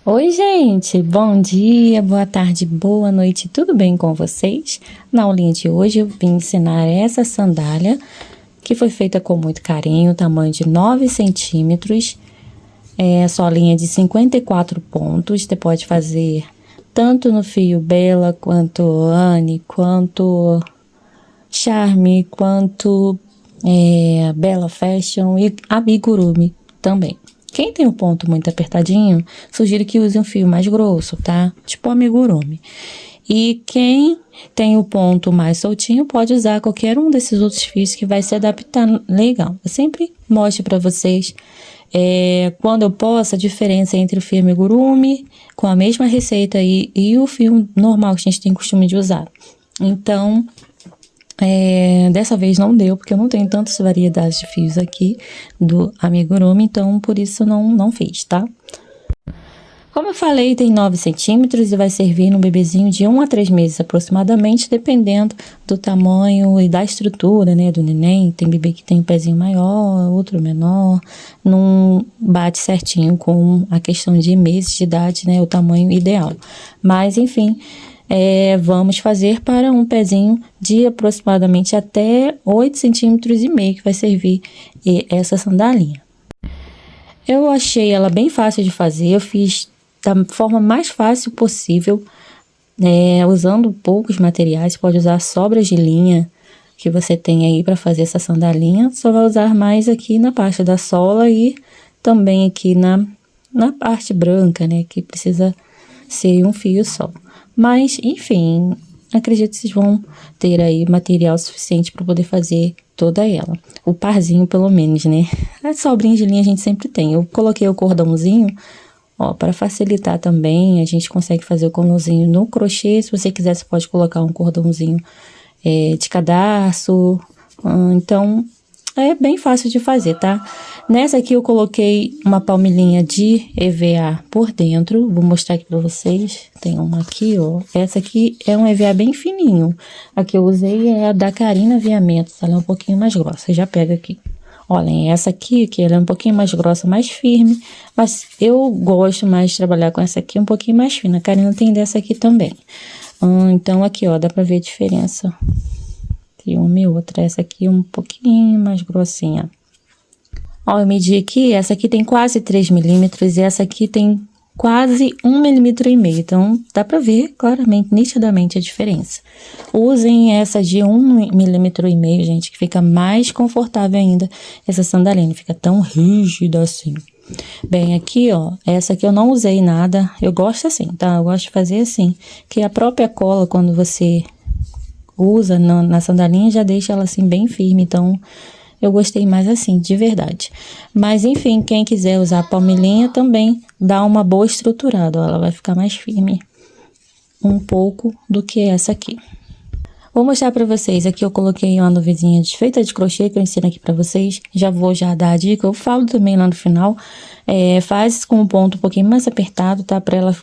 Oi, gente! Bom dia, boa tarde, boa noite, tudo bem com vocês? Na aulinha de hoje eu vim ensinar essa sandália que foi feita com muito carinho, tamanho de 9 centímetros, solinha de 54 pontos. Você pode fazer tanto no fio Bella, quanto Anne, quanto Charme, quanto Bella Fashion e amigurumi também. Quem tem o ponto muito apertadinho, sugiro que use um fio mais grosso, tá? Tipo amigurumi. E quem tem o ponto mais soltinho pode usar qualquer um desses outros fios que vai se adaptar legal. Eu sempre mostro para vocês, quando eu posso, a diferença entre o fio amigurumi com a mesma receita aí e o fio normal que a gente tem costume de usar. Então, dessa vez não deu, porque eu não tenho tantas variedades de fios aqui do amigurumi, então por isso não fiz, tá? Como eu falei, tem 9 centímetros e vai servir num bebezinho de 1 a 3 meses aproximadamente, dependendo do tamanho e da estrutura, né, do neném. Tem bebê que tem um pezinho maior, outro menor, não bate certinho com a questão de meses de idade, né, o tamanho ideal. Mas, enfim, vamos fazer para um pezinho de aproximadamente até 8 centímetros e meio, que vai servir essa sandalinha. Eu achei ela bem fácil de fazer, eu fiz da forma mais fácil possível, usando poucos materiais. Você pode usar sobras de linha que você tem aí para fazer essa sandalinha, só vai usar mais aqui na parte da sola e também aqui na parte branca, né, que precisa ser um fio só. Mas, enfim, acredito que vocês vão ter aí material suficiente para poder fazer toda ela. O parzinho, pelo menos, né? As sobrinhas de linha a gente sempre tem. Eu coloquei o cordãozinho, ó, para facilitar também. A gente consegue fazer o cordãozinho no crochê. Se você quiser, você pode colocar um cordãozinho de cadarço. Então, é bem fácil de fazer, tá? Nessa aqui eu coloquei uma palmilhinha de EVA por dentro. Vou mostrar aqui pra vocês. Tem uma aqui, ó. Essa aqui é um EVA bem fininho. A que eu usei é a da Karina Aviamentos. Ela é um pouquinho mais grossa. Já pega aqui. Olhem, essa aqui, que ela é um pouquinho mais grossa, mais firme. Mas eu gosto mais de trabalhar com essa aqui um pouquinho mais fina. A Karina tem dessa aqui também. Então, aqui, ó, dá pra ver a diferença. Tem uma e outra. Essa aqui é um pouquinho mais grossinha. Ó, eu medi aqui, essa aqui tem quase 3 milímetros e essa aqui tem quase 1,5 milímetro. Então, dá pra ver claramente, nitidamente a diferença. Usem essa de 1,5 milímetro, gente, que fica mais confortável ainda. Essa sandalinha não fica tão rígida assim. Bem, aqui, ó, essa aqui eu não usei nada. Eu gosto assim, tá? Eu gosto de fazer assim, que a própria cola, quando você usa na sandalinha, já deixa ela assim bem firme, então eu gostei mais assim, de verdade. Mas enfim, quem quiser usar a palmilhinha também dá uma boa estruturada, ó, ela vai ficar mais firme um pouco do que essa aqui. Vou mostrar pra vocês, aqui eu coloquei uma nuvenzinha feita de crochê que eu ensino aqui pra vocês. Já vou dar a dica, eu falo também lá no final. Faz com um ponto um pouquinho mais apertado, tá? Pra ela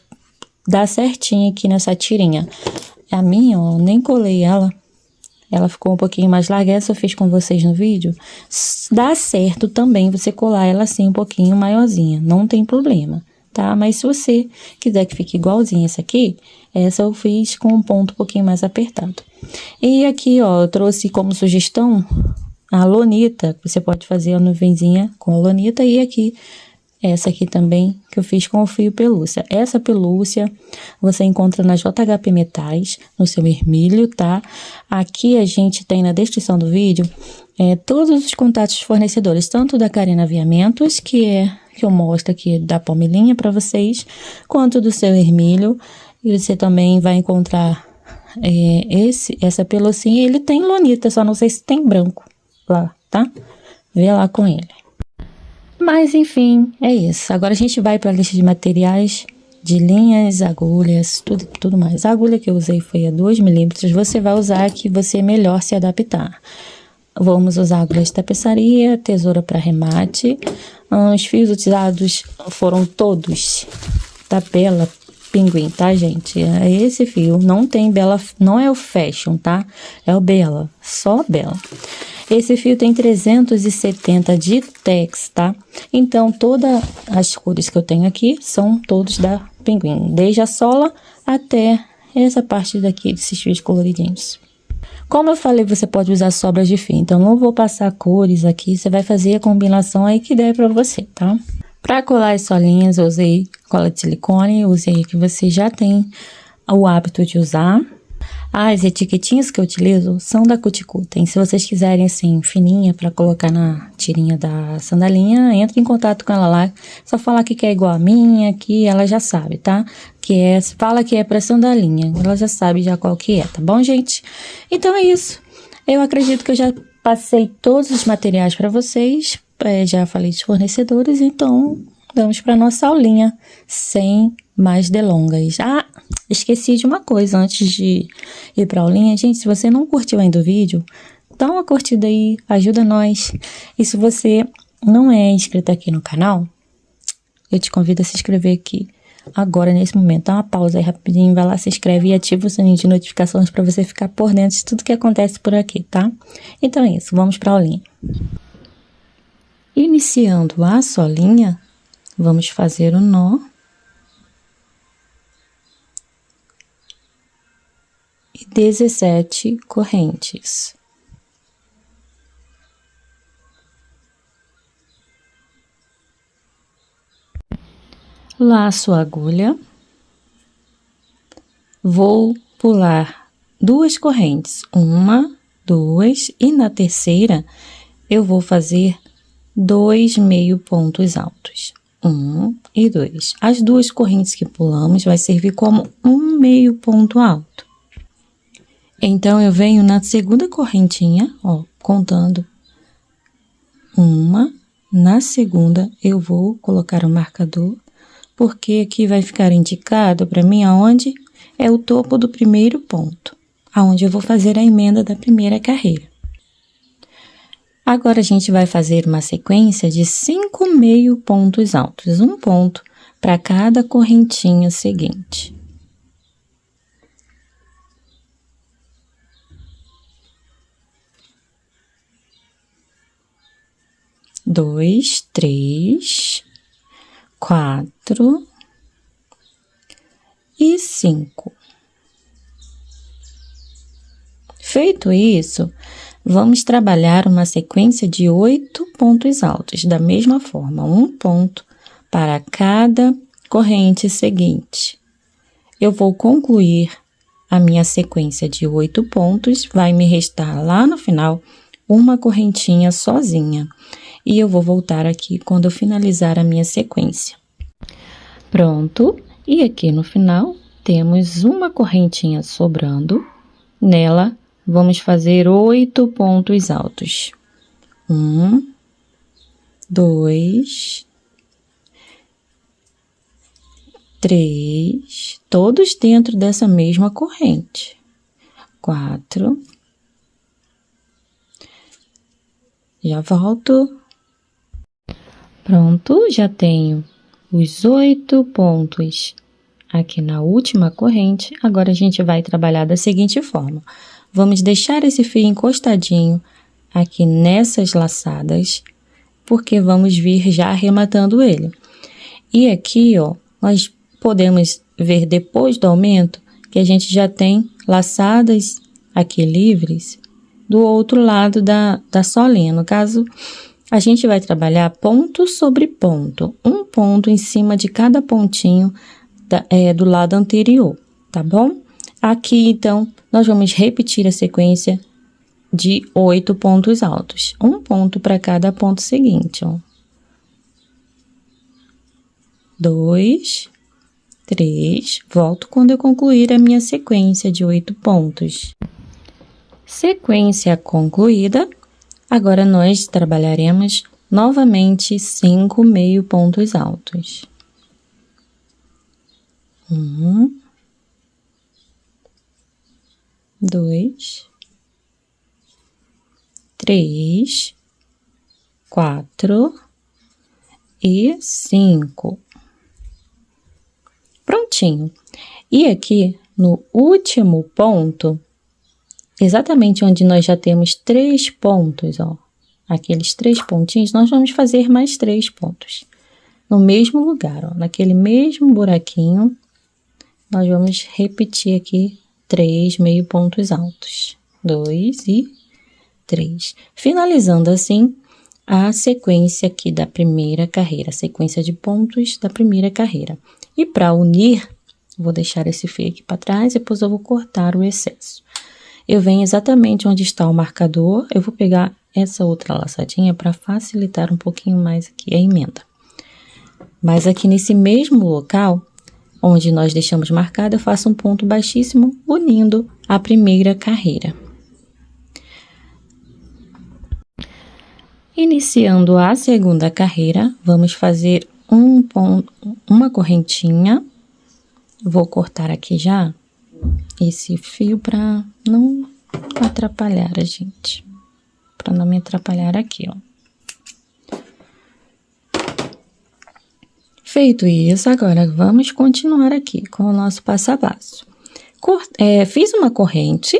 dar certinho aqui nessa tirinha. A minha, ó, nem colei ela. Ela ficou um pouquinho mais larga, essa eu fiz com vocês no vídeo. Dá certo também você colar ela assim um pouquinho maiorzinha, não tem problema, tá? Mas se você quiser que fique igualzinha essa aqui, essa eu fiz com um ponto um pouquinho mais apertado. E aqui, ó, eu trouxe como sugestão a lonita. Você pode fazer a nuvenzinha com a lonita e aqui essa aqui também, que eu fiz com o fio pelúcia. Essa pelúcia você encontra na JHP Metais, no seu ermilho, tá? Aqui a gente tem na descrição do vídeo todos os contatos de fornecedores, tanto da Karina Aviamentos, que eu mostro aqui da palmilhinha para vocês, quanto do seu ermilho. E você também vai encontrar essa pelucinha. Ele tem lonita, só não sei se tem branco lá, tá? Vê lá com ele. Mas, enfim, é isso. Agora a gente vai para a lista de materiais, de linhas, agulhas, tudo mais. A agulha que eu usei foi a 2 milímetros. Você vai usar a que você melhor se adaptar. Vamos usar agulha de tapeçaria, tesoura para remate. Os fios utilizados foram todos da Bella Pinguim, tá, gente? É esse fio. Não tem Bella, não é o Fashion, tá? É o Bella, só Bella. Esse fio tem 370 de tex, tá? Então, todas as cores que eu tenho aqui são todos da Pinguim, desde a sola até essa parte daqui desses fios coloridinhos. Como eu falei, você pode usar sobras de fio, então não vou passar cores aqui, você vai fazer a combinação aí que der pra você, tá? Pra colar as solinhas, eu usei cola de silicone, eu usei que você já tem o hábito de usar. As etiquetinhas que eu utilizo são da Cuticutem. Se vocês quiserem, assim, fininha pra colocar na tirinha da sandalinha, entre em contato com ela lá. Só falar que é igual a minha, que ela já sabe, tá? Fala que é pra sandalinha, ela já sabe já qual que é, tá bom, gente? Então é isso. Eu acredito que eu já passei todos os materiais pra vocês. Já falei dos fornecedores, então vamos pra nossa aulinha, sem mais delongas. Ah, esqueci de uma coisa antes de ir pra aulinha. Gente, se você não curtiu ainda o vídeo, dá uma curtida aí, ajuda nós. E se você não é inscrito aqui no canal, eu te convido a se inscrever aqui agora, nesse momento. Dá uma pausa aí rapidinho, vai lá, se inscreve e ativa o sininho de notificações para você ficar por dentro de tudo que acontece por aqui, tá? Então é isso, vamos pra aulinha. Iniciando a solinha, vamos fazer o nó. E 17 correntes. Laço a agulha. Vou pular 2 correntes, 1, 2, e na terceira eu vou fazer 2 meio pontos altos, 1 e 2. As 2 correntes que pulamos vai servir como um meio ponto alto. Então, eu venho na segunda correntinha, ó, contando 1, na segunda eu vou colocar o marcador, porque aqui vai ficar indicado para mim aonde é o topo do primeiro ponto, aonde eu vou fazer a emenda da primeira carreira. Agora, a gente vai fazer uma sequência de 5 meio pontos altos, um ponto para cada correntinha seguinte. Dois, 3, 4 e 5. Feito isso, vamos trabalhar uma sequência de 8 pontos altos, da mesma forma, um ponto para cada corrente seguinte. Eu vou concluir a minha sequência de 8 pontos, vai me restar lá no final uma correntinha sozinha. E eu vou voltar aqui quando eu finalizar a minha sequência. Pronto, e aqui no final temos uma correntinha sobrando, nela vamos fazer 8 pontos altos. 1, 2, 3, todos dentro dessa mesma corrente. 4, já volto. Pronto, já tenho os 8 pontos aqui na última corrente. Agora, a gente vai trabalhar da seguinte forma. Vamos deixar esse fio encostadinho aqui nessas laçadas, porque vamos vir já arrematando ele. E aqui, ó, nós podemos ver depois do aumento que a gente já tem laçadas aqui livres do outro lado da solinha. No caso, a gente vai trabalhar ponto sobre ponto, um ponto em cima de cada pontinho do lado anterior, tá bom? Aqui, então, nós vamos repetir a sequência de 8 pontos altos, um ponto para cada ponto seguinte, ó. 2, 3, volto quando eu concluir a minha sequência de 8 pontos. Sequência concluída. Agora, nós trabalharemos novamente 5 meio pontos altos. 1, 2, 3, 4 e 5. Prontinho. E aqui, no último ponto, exatamente onde nós já temos 3 pontos, ó, aqueles 3 pontinhos, nós vamos fazer mais 3 pontos. No mesmo lugar, ó, naquele mesmo buraquinho, nós vamos repetir aqui 3 meio pontos altos. 2 e 3. Finalizando assim a sequência aqui da primeira carreira, a sequência de pontos da primeira carreira. E para unir, vou deixar esse fio aqui para trás, depois eu vou cortar o excesso. Eu venho exatamente onde está o marcador, eu vou pegar essa outra laçadinha para facilitar um pouquinho mais aqui a emenda. Mas aqui nesse mesmo local, onde nós deixamos marcado, eu faço um ponto baixíssimo, unindo a primeira carreira. Iniciando a segunda carreira, vamos fazer uma correntinha. Vou cortar aqui já esse fio para não atrapalhar a gente. Para não me atrapalhar aqui, ó. Feito isso, agora vamos continuar aqui com o nosso passo a passo. Fiz uma corrente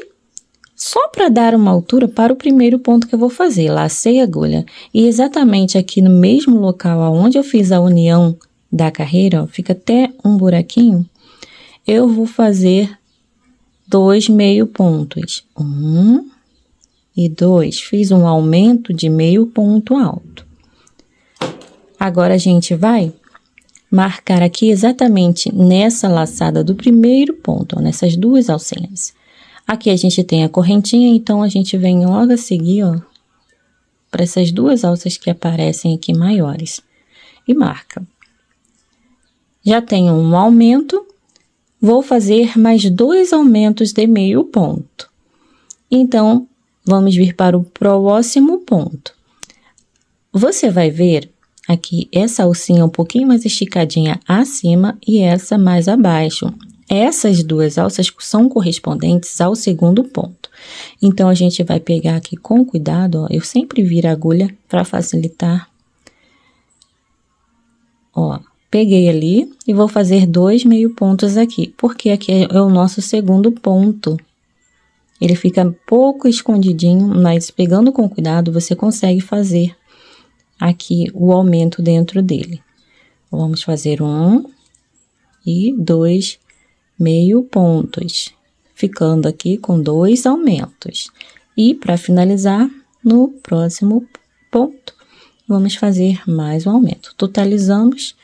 só para dar uma altura para o primeiro ponto que eu vou fazer. Lacei a agulha e exatamente aqui no mesmo local onde eu fiz a união da carreira, ó, fica até um buraquinho, eu vou fazer 2 meio pontos. 1 e 2. Fiz um aumento de meio ponto alto. Agora, a gente vai marcar aqui exatamente nessa laçada do primeiro ponto, ó, nessas duas alcinhas. Aqui a gente tem a correntinha, então a gente vem logo a seguir, ó, para essas duas alças que aparecem aqui maiores. E marca. Já tenho um aumento. Vou fazer mais 2 aumentos de meio ponto. Então, vamos vir para o próximo ponto. Você vai ver aqui essa alcinha um pouquinho mais esticadinha acima e essa mais abaixo. Essas duas alças são correspondentes ao segundo ponto. Então, a gente vai pegar aqui com cuidado, ó, eu sempre viro a agulha para facilitar. Ó. Peguei ali e vou fazer 2 meio pontos aqui, porque aqui é o nosso segundo ponto. Ele fica um pouco escondidinho, mas pegando com cuidado, você consegue fazer aqui o aumento dentro dele. Vamos fazer 1 e 2 meio pontos, ficando aqui com 2 aumentos. E para finalizar, no próximo ponto, vamos fazer mais um aumento. Totalizamos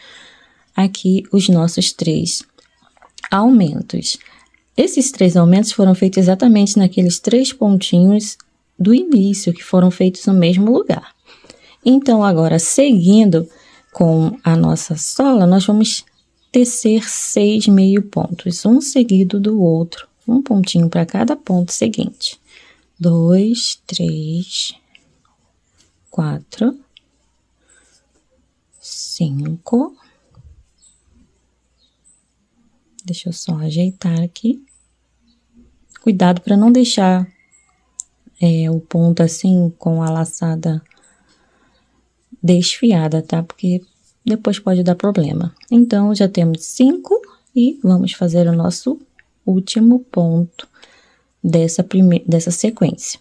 aqui os nossos 3 aumentos. Esses 3 aumentos foram feitos exatamente naqueles 3 pontinhos do início, que foram feitos no mesmo lugar. Então, agora, seguindo com a nossa sola, nós vamos tecer 6 meio pontos, um seguido do outro, um pontinho para cada ponto seguinte. 2, 3, 4, 5... Deixa eu só ajeitar aqui. Cuidado para não deixar o ponto assim com a laçada desfiada, tá? Porque depois pode dar problema. Então, já temos 5 e vamos fazer o nosso último ponto dessa sequência.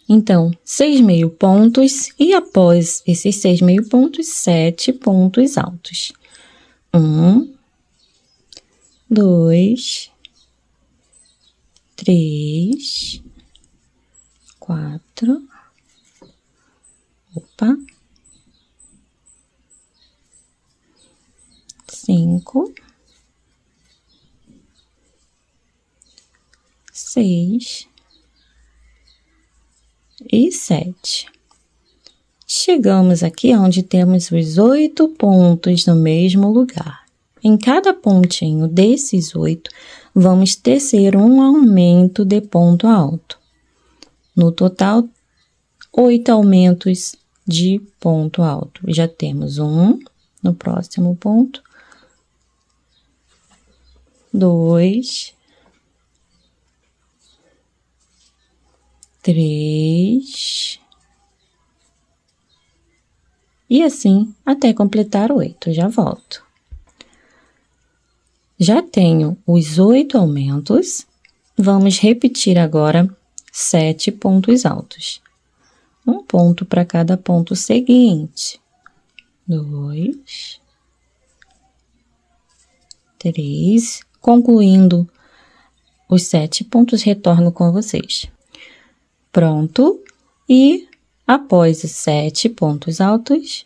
Então, 6 meio pontos e após esses 6 meio pontos, 7 pontos altos. 1, 2, 3, 4, 5, 6 e 7. Chegamos aqui onde temos os 8 pontos no mesmo lugar. Em cada pontinho desses 8, vamos tecer um aumento de ponto alto. No total, 8 aumentos de ponto alto. Já temos 1 no próximo ponto, 2, 3, e assim até completar 8. Já volto. Já tenho os 8 aumentos. Vamos repetir agora 7 pontos altos. Um ponto para cada ponto seguinte. 2, 3. Concluindo os 7 pontos, retorno com vocês. Pronto. E após os 7 pontos altos,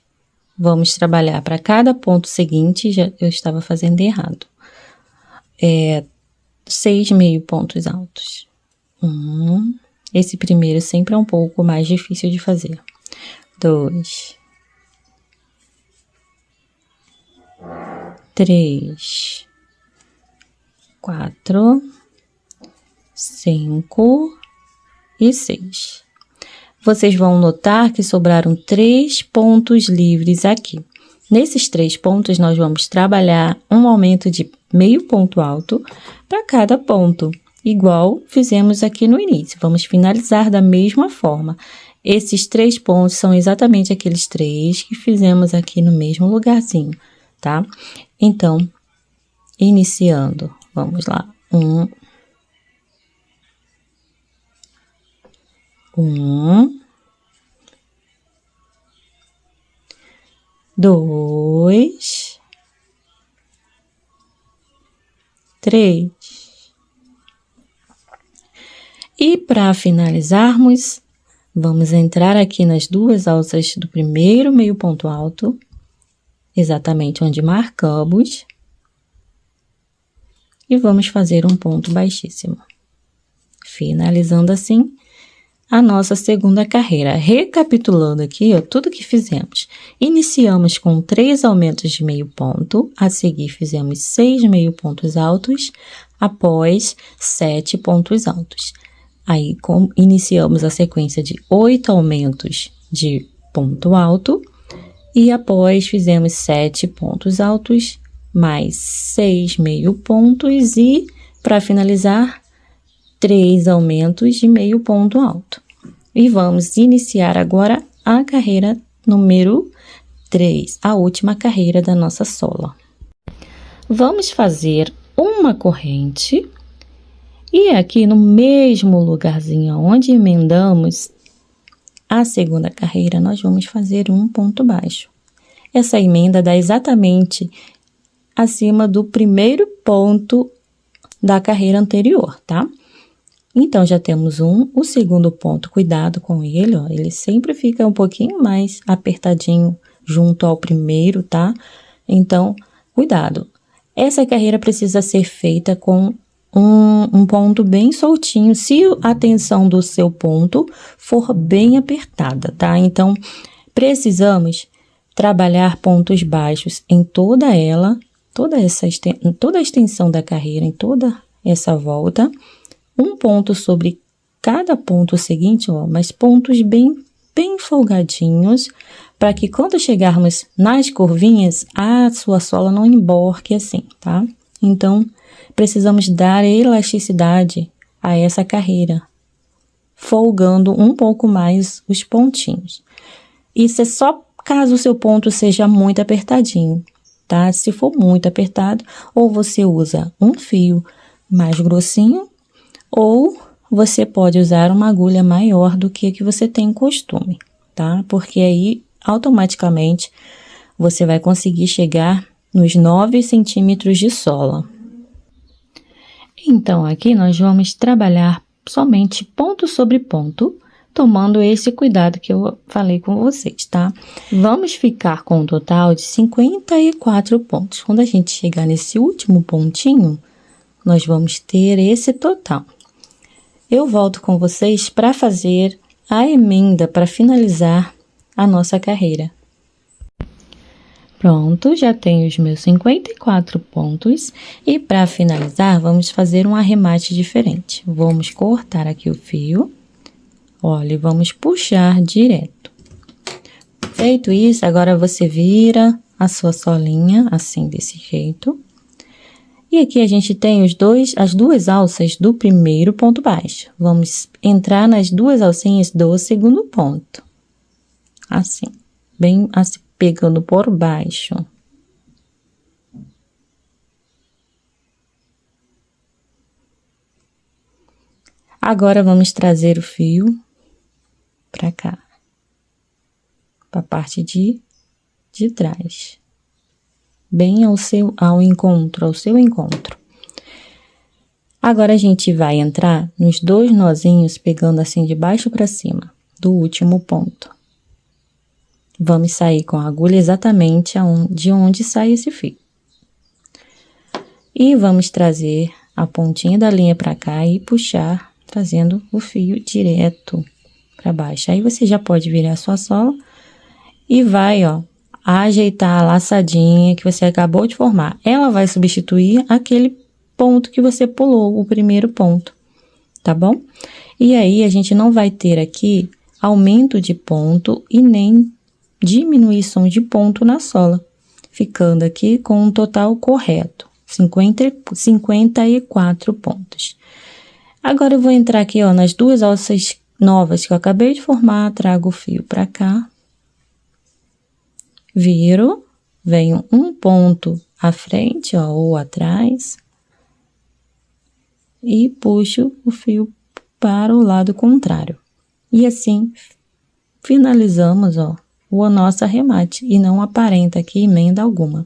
vamos trabalhar para cada ponto seguinte. Eu estava fazendo errado. 6 meio pontos altos. Esse primeiro sempre é um pouco mais difícil de fazer. 2, 3, 4, 5 e 6. Vocês vão notar que sobraram 3 pontos livres aqui. Nesses 3 pontos, nós vamos trabalhar um aumento de meio ponto alto para cada ponto, igual fizemos aqui no início. Vamos finalizar da mesma forma. Esses 3 pontos são exatamente aqueles 3 que fizemos aqui no mesmo lugarzinho, tá? Então, iniciando, vamos lá. 2, 3. E para finalizarmos, vamos entrar aqui nas 2 alças do primeiro meio ponto alto, exatamente onde marcamos, e vamos fazer um ponto baixíssimo. Finalizando assim a nossa segunda carreira. Recapitulando aqui, ó, tudo que fizemos. Iniciamos com 3 aumentos de meio ponto, a seguir fizemos 6 meio pontos altos, após 7 pontos altos. Aí, iniciamos a sequência de 8 aumentos de ponto alto, e após fizemos 7 pontos altos, mais 6 meio pontos e, para finalizar, 3 aumentos de meio ponto alto. E vamos iniciar agora a carreira número 3, a última carreira da nossa sola. Vamos fazer uma corrente e aqui no mesmo lugarzinho onde emendamos a segunda carreira, nós vamos fazer um ponto baixo. Essa emenda dá exatamente acima do primeiro ponto da carreira anterior, tá? Então, já temos o segundo ponto, cuidado com ele, ó, ele sempre fica um pouquinho mais apertadinho junto ao primeiro, tá? Então, cuidado. Essa carreira precisa ser feita com um ponto bem soltinho, se a tensão do seu ponto for bem apertada, tá? Então, precisamos trabalhar pontos baixos em toda a extensão da carreira, em toda essa volta. Um ponto sobre cada ponto seguinte, ó, mas pontos bem folgadinhos, para que quando chegarmos nas curvinhas, a sua sola não emborque assim, tá? Então, precisamos dar elasticidade a essa carreira, folgando um pouco mais os pontinhos. Isso é só caso o seu ponto seja muito apertadinho, tá? Se for muito apertado, ou você usa um fio mais grossinho, ou você pode usar uma agulha maior do que você tem costume, tá? Porque aí, automaticamente, você vai conseguir chegar nos 9 centímetros de sola. Então, aqui nós vamos trabalhar somente ponto sobre ponto, tomando esse cuidado que eu falei com vocês, tá? Vamos ficar com um total de 54 pontos. Quando a gente chegar nesse último pontinho, nós vamos ter esse total. Eu volto com vocês para fazer a emenda para finalizar a nossa carreira. Pronto, já tenho os meus 54 pontos e para finalizar vamos fazer um arremate diferente. Vamos cortar aqui o fio, olha, e vamos puxar direto. Feito isso, agora você vira a sua solinha assim, desse jeito. E aqui a gente tem as 2 alças do primeiro ponto baixo. Vamos entrar nas 2 alcinhas do segundo ponto. Assim, bem assim, pegando por baixo. Agora, vamos trazer o fio pra cá, pra parte de trás. Bem ao seu encontro. Agora, a gente vai entrar nos 2 nozinhos, pegando assim de baixo pra cima, do último ponto. Vamos sair com a agulha exatamente de onde sai esse fio. E vamos trazer a pontinha da linha pra cá e puxar, trazendo o fio direto pra baixo. Aí, você já pode virar a sua sola e vai, ó, ajeitar a laçadinha que você acabou de formar. Ela vai substituir aquele ponto que você pulou, o primeiro ponto, tá bom? E aí, a gente não vai ter aqui aumento de ponto e nem diminuição de ponto na sola, ficando aqui com um total correto, 54 pontos. Agora, eu vou entrar aqui, ó, nas 2 alças novas que eu acabei de formar, trago o fio pra cá, viro, venho um ponto à frente, ó, ou atrás, e puxo o fio para o lado contrário. E assim, finalizamos, ó, o nosso arremate, e não aparenta aqui emenda alguma.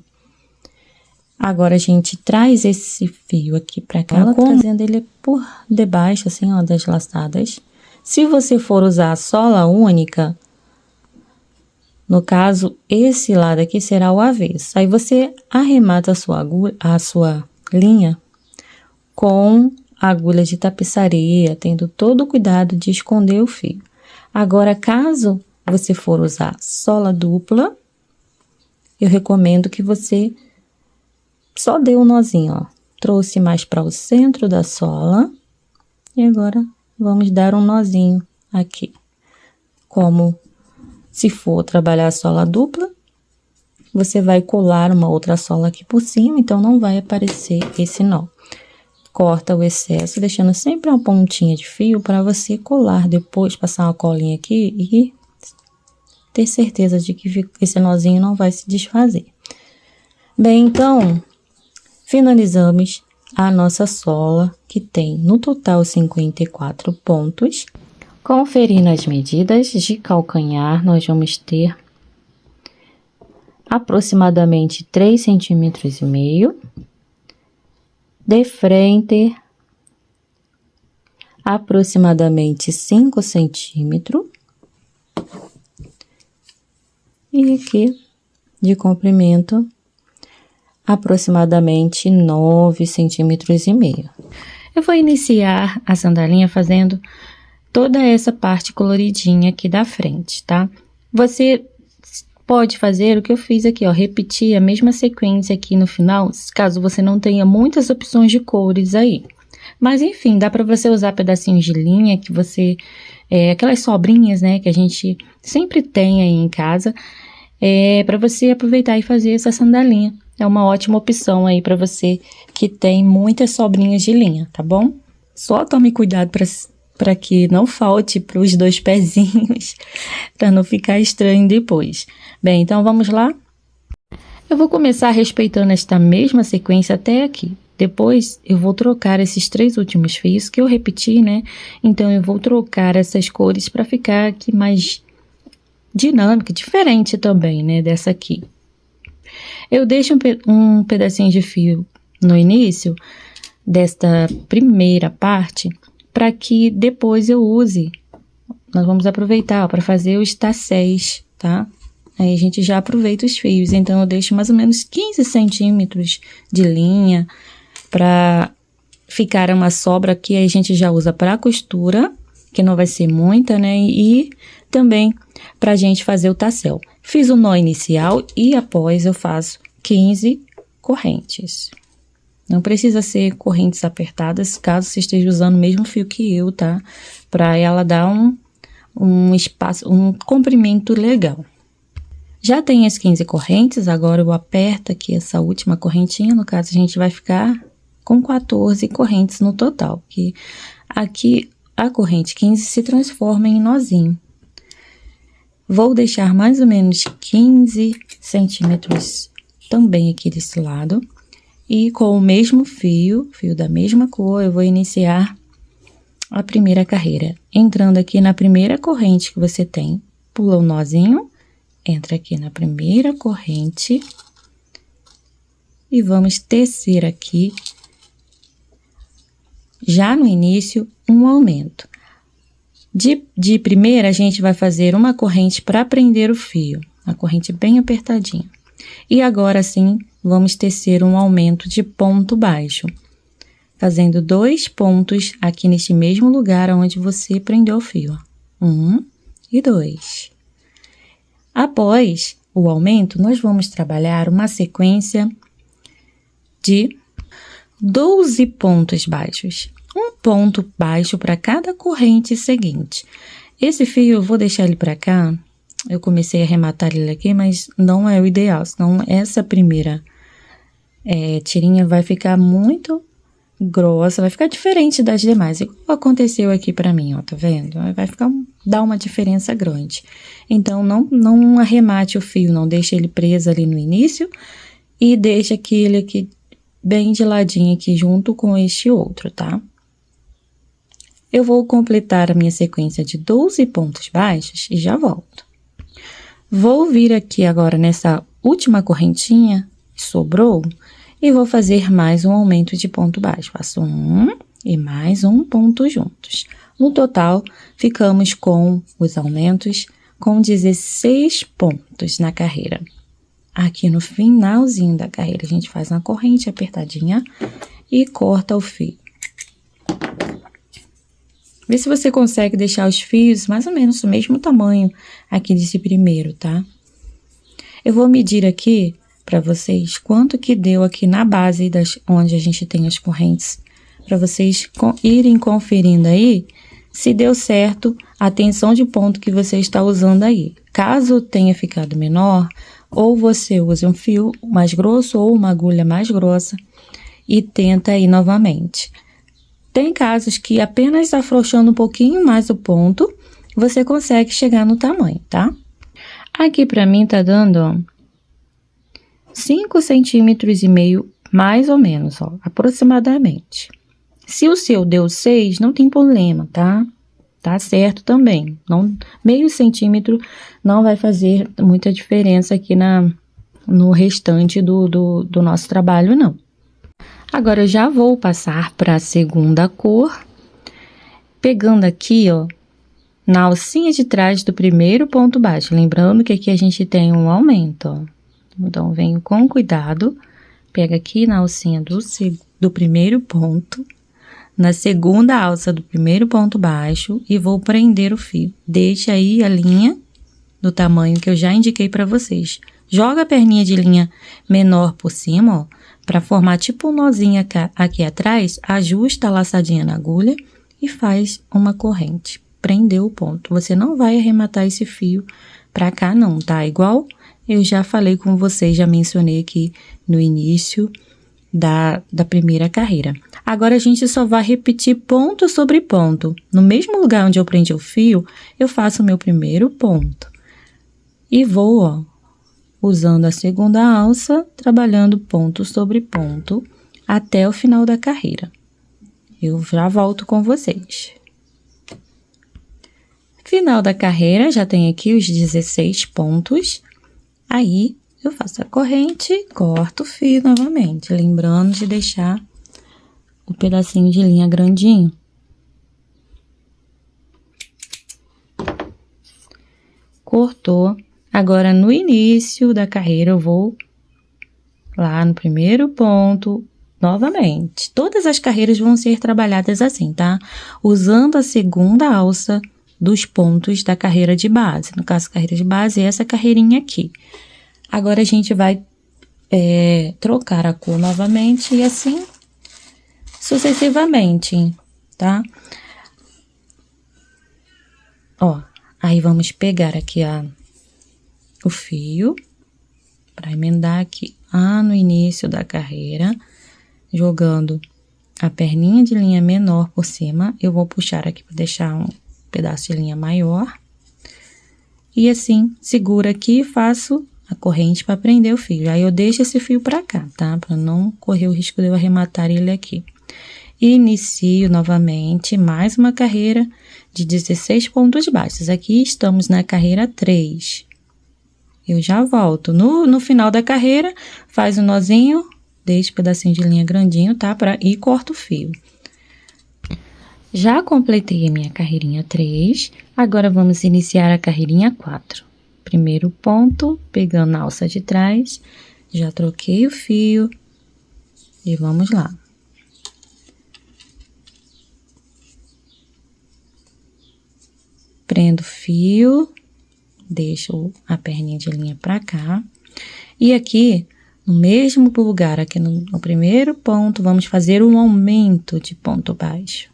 Agora, a gente traz esse fio aqui pra cá, trazendo ele por debaixo, assim, ó, das laçadas. Se você for usar a sola única, no caso, esse lado aqui será o avesso. Aí, você arremata a sua linha com agulha de tapeçaria, tendo todo o cuidado de esconder o fio. Agora, caso você for usar sola dupla, eu recomendo que você só dê um nozinho, ó. Trouxe mais para o centro da sola. E agora, vamos dar um nozinho aqui. Como se for trabalhar a sola dupla, você vai colar uma outra sola aqui por cima, então não vai aparecer esse nó. Corta o excesso, deixando sempre uma pontinha de fio para você colar depois, passar uma colinha aqui e ter certeza de que esse nozinho não vai se desfazer. Bem, então, finalizamos a nossa sola, que tem no total 54 pontos. Conferindo as medidas de calcanhar, nós vamos ter aproximadamente 3,5 centímetros. De frente, aproximadamente 5 centímetros. E aqui, de comprimento, aproximadamente 9,5 centímetros. Eu vou iniciar a sandalinha fazendo toda essa parte coloridinha aqui da frente, tá? Você pode fazer o que eu fiz aqui, ó, repetir a mesma sequência aqui no final, caso você não tenha muitas opções de cores aí. Mas, enfim, dá pra você usar pedacinhos de linha que você... aquelas sobrinhas, né, que a gente sempre tem aí em casa, pra você aproveitar e fazer essa sandalinha. É uma ótima opção aí pra você que tem muitas sobrinhas de linha, tá bom? Só tome cuidado para que não falte para os 2 pezinhos, para não ficar estranho depois. Bem, então vamos lá? Eu vou começar respeitando esta mesma sequência até aqui. Depois, eu vou trocar esses 3 últimos fios que eu repeti, né? Então, eu vou trocar essas cores para ficar aqui mais dinâmica, diferente também, né? Dessa aqui. Eu deixo um pedacinho de fio no início desta primeira parte, para que depois eu use. Nós vamos aproveitar para fazer os tasséis, tá? Aí a gente já aproveita os fios, então eu deixo mais ou menos 15 centímetros de linha para ficar uma sobra que a gente já usa para costura, que não vai ser muita, né? E também para a gente fazer o tassel. Fiz o nó inicial e após eu faço 15 correntes. Não precisa ser correntes apertadas, caso você esteja usando o mesmo fio que eu, tá? Para ela dar um espaço, um comprimento legal. Já tem as 15 correntes, agora eu aperto aqui essa última correntinha, no caso a gente vai ficar com 14 correntes no total, que aqui a corrente 15 se transforma em nozinho. Vou deixar mais ou menos 15 centímetros também aqui desse lado. E com o mesmo fio da mesma cor, eu vou iniciar a primeira carreira. Entrando aqui na primeira corrente que você tem, pula o nozinho, entra aqui na primeira corrente e vamos tecer aqui, já no início, um aumento. De primeira, a gente vai fazer uma corrente para prender o fio, uma corrente bem apertadinha. E agora sim, vamos tecer um aumento de ponto baixo, fazendo 2 pontos aqui neste mesmo lugar onde você prendeu o fio. 1 e 2. Após o aumento, nós vamos trabalhar uma sequência de 12 pontos baixos. Um ponto baixo para cada corrente seguinte. Esse fio, eu vou deixar ele para cá. Eu comecei a arrematar ele aqui, mas não é o ideal, senão essa primeira tirinha vai ficar muito grossa, vai ficar diferente das demais. Igual aconteceu aqui para mim, ó, tá vendo? Vai dar uma diferença grande. Então, não arremate o fio, não deixe ele preso ali no início e deixa aquele aqui bem de ladinho aqui junto com este outro, tá? Eu vou completar a minha sequência de 12 pontos baixos e já volto. Vou vir aqui agora nessa última correntinha que sobrou e vou fazer mais um aumento de ponto baixo. Faço 1 e mais um ponto juntos. No total, ficamos com os aumentos com 16 pontos na carreira. Aqui no finalzinho da carreira, a gente faz uma corrente apertadinha e corta o fio. Vê se você consegue deixar os fios mais ou menos do mesmo tamanho aqui desse primeiro, tá? Eu vou medir aqui para vocês quanto que deu aqui na base onde a gente tem as correntes, para vocês irem conferindo aí se deu certo a tensão de ponto que você está usando aí. Caso tenha ficado menor, ou você use um fio mais grosso ou uma agulha mais grossa e tenta aí novamente. Tem casos que apenas afrouxando um pouquinho mais o ponto, você consegue chegar no tamanho, tá? Aqui pra mim tá dando, ó, 5,5 centímetros mais ou menos, ó, aproximadamente. Se o seu deu 6, não tem problema, tá? Tá certo também. Meio centímetro não vai fazer muita diferença aqui no restante do nosso trabalho, não. Agora, eu já vou passar para a segunda cor, pegando aqui, ó, na alcinha de trás do primeiro ponto baixo. Lembrando que aqui a gente tem um aumento, ó. Então, venho com cuidado, pega aqui na alcinha do primeiro ponto, na segunda alça do primeiro ponto baixo e vou prender o fio. Deixa aí a linha do tamanho que eu já indiquei para vocês. Joga a perninha de linha menor por cima, ó, para formar tipo um nozinho aqui atrás, ajusta a laçadinha na agulha e faz uma corrente. Prendeu o ponto. Você não vai arrematar esse fio pra cá não, tá? Igual eu já falei com vocês, já mencionei aqui no início da primeira carreira. Agora, a gente só vai repetir ponto sobre ponto. No mesmo lugar onde eu prendi o fio, eu faço o meu primeiro ponto. E vou, ó, usando a segunda alça, trabalhando ponto sobre ponto até o final da carreira. Eu já volto com vocês. Final da carreira, já tem aqui os 16 pontos. Aí, eu faço a corrente, corto o fio novamente, lembrando de deixar o pedacinho de linha grandinho. Cortou. Agora, no início da carreira, eu vou lá no primeiro ponto, novamente. Todas as carreiras vão ser trabalhadas assim, tá? Usando a segunda alça dos pontos da carreira de base. No caso, carreira de base é essa carreirinha aqui. Agora, a gente vai trocar a cor novamente e assim sucessivamente, tá? Ó, aí vamos pegar aqui o fio para emendar aqui no início da carreira, jogando a perninha de linha menor por cima. Eu vou puxar aqui para deixar um pedaço de linha maior. E assim, segura aqui e faço a corrente para prender o fio. Aí eu deixo esse fio para cá, tá? Para não correr o risco de eu arrematar ele aqui. inicio novamente mais uma carreira de 16 pontos baixos. Aqui estamos na carreira 3. Eu já volto. No final da carreira, faz um nozinho, deixa o pedacinho de linha grandinho, tá? E corta o fio. Já completei a minha carreirinha 3, agora vamos iniciar a carreirinha 4. Primeiro ponto, pegando a alça de trás, já troquei o fio e vamos lá. Prendo o fio, deixo a perninha de linha pra cá. E aqui, no mesmo lugar, aqui no primeiro ponto, vamos fazer um aumento de ponto baixo.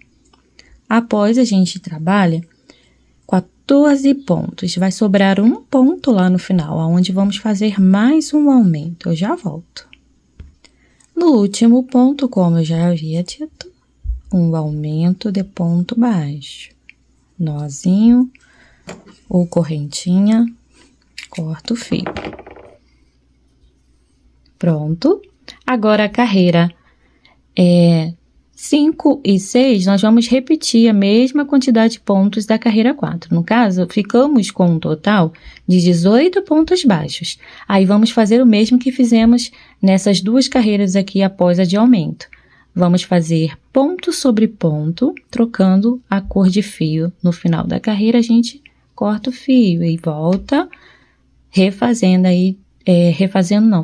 Após a gente trabalha 14 pontos, vai sobrar um ponto lá no final, onde vamos fazer mais um aumento. Eu já volto. No último ponto, como eu já havia dito, um aumento de ponto baixo. Nozinho ou correntinha, corta o fio. Pronto. Agora a carreira 5 e 6, nós vamos repetir a mesma quantidade de pontos da carreira 4. No caso, ficamos com um total de 18 pontos baixos. Aí vamos fazer o mesmo que fizemos nessas duas carreiras aqui após a de aumento. Vamos fazer ponto sobre ponto, trocando a cor de fio. No final da carreira, a gente corta o fio e volta,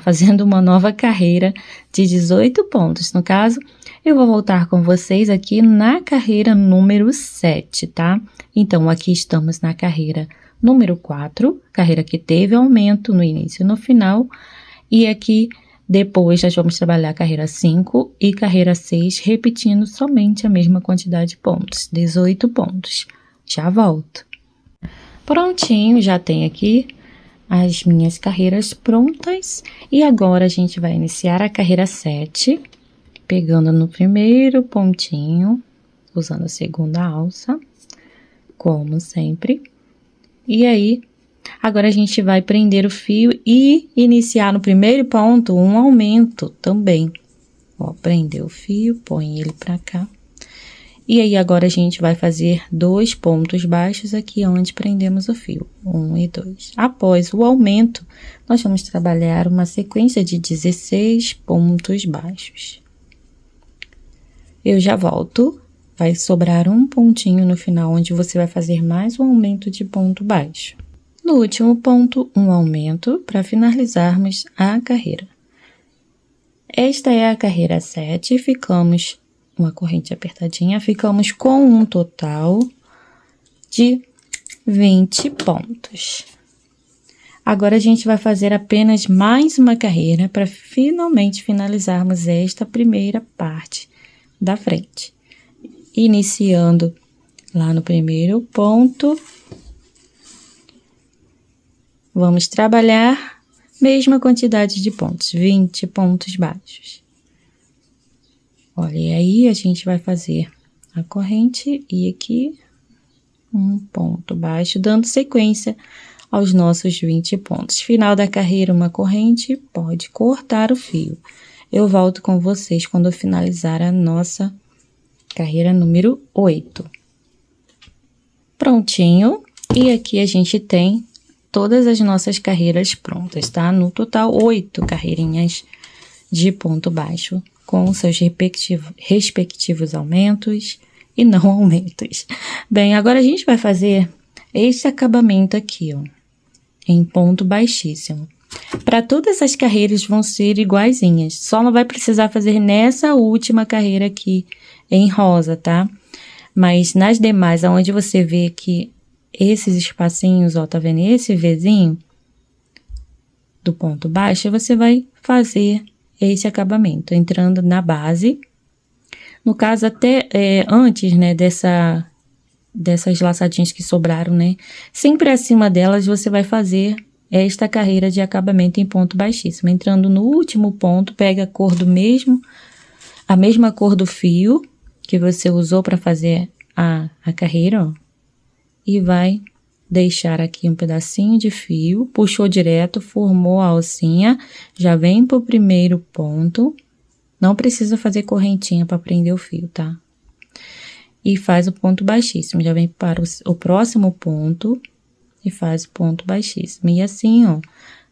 fazendo uma nova carreira de 18 pontos. No caso, eu vou voltar com vocês aqui na carreira número 7, tá? Então, aqui estamos na carreira número 4, carreira que teve aumento no início e no final, e aqui depois nós vamos trabalhar a carreira 5 e carreira 6, repetindo somente a mesma quantidade de pontos, 18 pontos. Já volto. Prontinho, já tem aqui as minhas carreiras prontas. E agora a gente vai iniciar a carreira 7, pegando no primeiro pontinho, usando a segunda alça, como sempre. E aí, agora a gente vai prender o fio e iniciar no primeiro ponto um aumento também. Ó, prender o fio, põe ele pra cá. E aí, agora a gente vai fazer 2 pontos baixos aqui onde prendemos o fio, 1 e 2. Após o aumento, nós vamos trabalhar uma sequência de 16 pontos baixos. Eu já volto, vai sobrar um pontinho no final onde você vai fazer mais um aumento de ponto baixo. No último ponto, um aumento para finalizarmos a carreira. Esta é a carreira 7, ficamos uma corrente apertadinha, ficamos com um total de 20 pontos. Agora, a gente vai fazer apenas mais uma carreira para finalmente finalizarmos esta primeira parte da frente. Iniciando lá no primeiro ponto, vamos trabalhar mesma quantidade de pontos, 20 pontos baixos. Olha, e aí a gente vai fazer a corrente e aqui um ponto baixo, dando sequência aos nossos 20 pontos. Final da carreira, uma corrente, pode cortar o fio. Eu volto com vocês quando eu finalizar a nossa carreira número 8. Prontinho, e aqui a gente tem todas as nossas carreiras prontas, tá? No total, 8 carreirinhas de ponto baixo, com seus respectivos aumentos e não aumentos. Bem, agora a gente vai fazer esse acabamento aqui, ó, em ponto baixíssimo. Para todas as carreiras vão ser iguaizinhas, só não vai precisar fazer nessa última carreira aqui em rosa, tá? Mas nas demais, aonde você vê que esses espacinhos, ó, tá vendo esse Vzinho do ponto baixo, você vai fazer esse acabamento, entrando na base. No caso, até antes, né, dessas laçadinhas que sobraram, né, sempre acima delas você vai fazer esta carreira de acabamento em ponto baixíssimo. Entrando no último ponto, pega a cor a mesma cor do fio que você usou para fazer a carreira, ó, e vai deixar aqui um pedacinho de fio, puxou direto, formou a alcinha, já vem pro primeiro ponto, Não precisa fazer correntinha para prender o fio, tá? E faz o ponto baixíssimo. Já vem para o próximo ponto e faz o ponto baixíssimo. E assim, ó,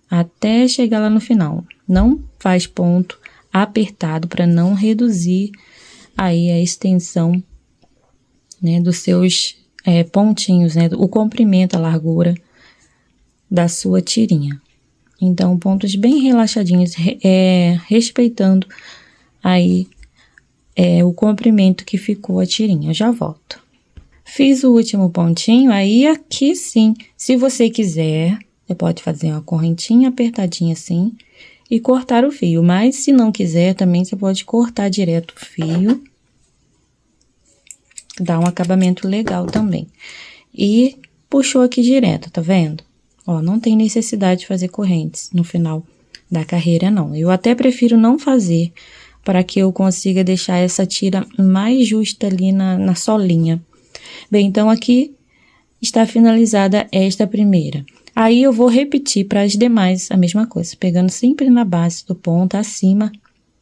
até chegar lá no final. Não faz ponto apertado para não reduzir aí a extensão, né, dos seus pontinhos, né, o comprimento, a largura da sua tirinha. Então, pontos bem relaxadinhos, respeitando aí o comprimento que ficou a tirinha. Eu já volto. Fiz o último pontinho, aí aqui sim, se você quiser, você pode fazer uma correntinha apertadinha assim e cortar o fio. Mas se não quiser, também você pode cortar direto o fio. Dá um acabamento legal também. E puxou aqui direto, tá vendo? Ó, não tem necessidade de fazer correntes no final da carreira, não. Eu até prefiro não fazer, para que eu consiga deixar essa tira mais justa ali na solinha. Bem, então aqui está finalizada esta primeira. Aí eu vou repetir para as demais a mesma coisa, pegando sempre na base do ponto, acima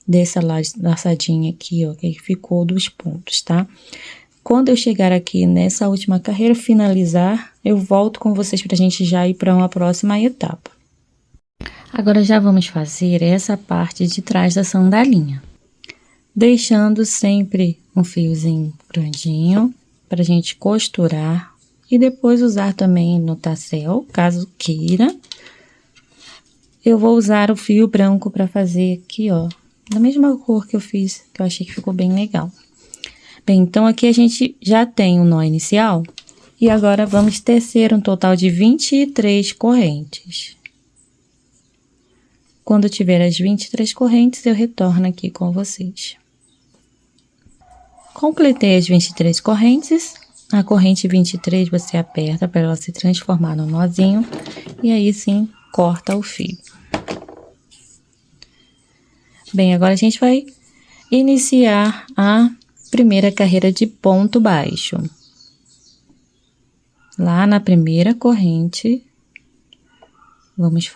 dessa laçadinha aqui, ó, que ficou dos pontos, tá? Quando eu chegar aqui nessa última carreira, finalizar, eu volto com vocês pra gente já ir para uma próxima etapa. Agora já vamos fazer essa parte de trás da sandalinha. Deixando sempre um fiozinho grandinho pra gente costurar e depois usar também no tassel, caso queira. Eu vou usar o fio branco pra fazer aqui, ó, da mesma cor que eu fiz, que eu achei que ficou bem legal. Bem, então aqui a gente já tem o nó inicial e agora vamos tecer um total de 23 correntes. Quando eu tiver as 23 correntes, eu retorno aqui com vocês. Completei as 23 correntes, a corrente 23 você aperta para ela se transformar no nozinho e aí sim corta o fio. Bem, agora a gente vai iniciar a primeira carreira de ponto baixo. Lá na primeira corrente, vamos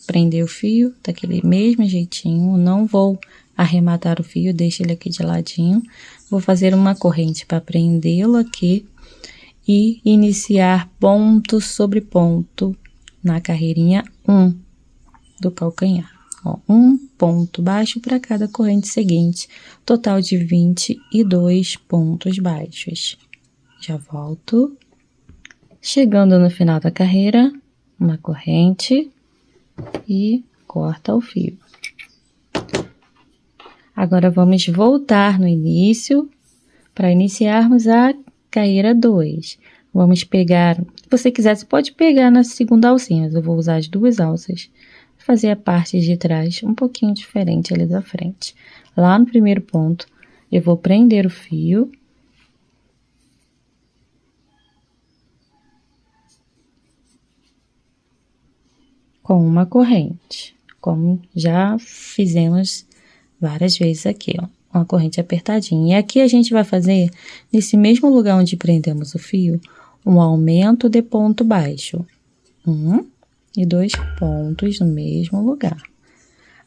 prender o fio daquele mesmo jeitinho. Não vou arrematar o fio, deixo ele aqui de ladinho. Vou fazer uma corrente para prendê-lo aqui e iniciar ponto sobre ponto na carreirinha 1 do calcanhar. Ó, um ponto baixo para cada corrente seguinte, total de 22 pontos baixos. Já volto. Chegando no final da carreira, uma corrente e corta o fio. Agora, vamos voltar no início para iniciarmos a carreira 2. Vamos pegar, se você quiser, você pode pegar na segunda alcinha, mas eu vou usar as duas alças. Fazer a parte de trás um pouquinho diferente ali da frente. Lá no primeiro ponto, eu vou prender o fio. Com uma corrente, como já fizemos várias vezes aqui, ó. Uma corrente apertadinha. E aqui a gente vai fazer, nesse mesmo lugar onde prendemos o fio, um aumento de ponto baixo. 1 e 2 pontos no mesmo lugar.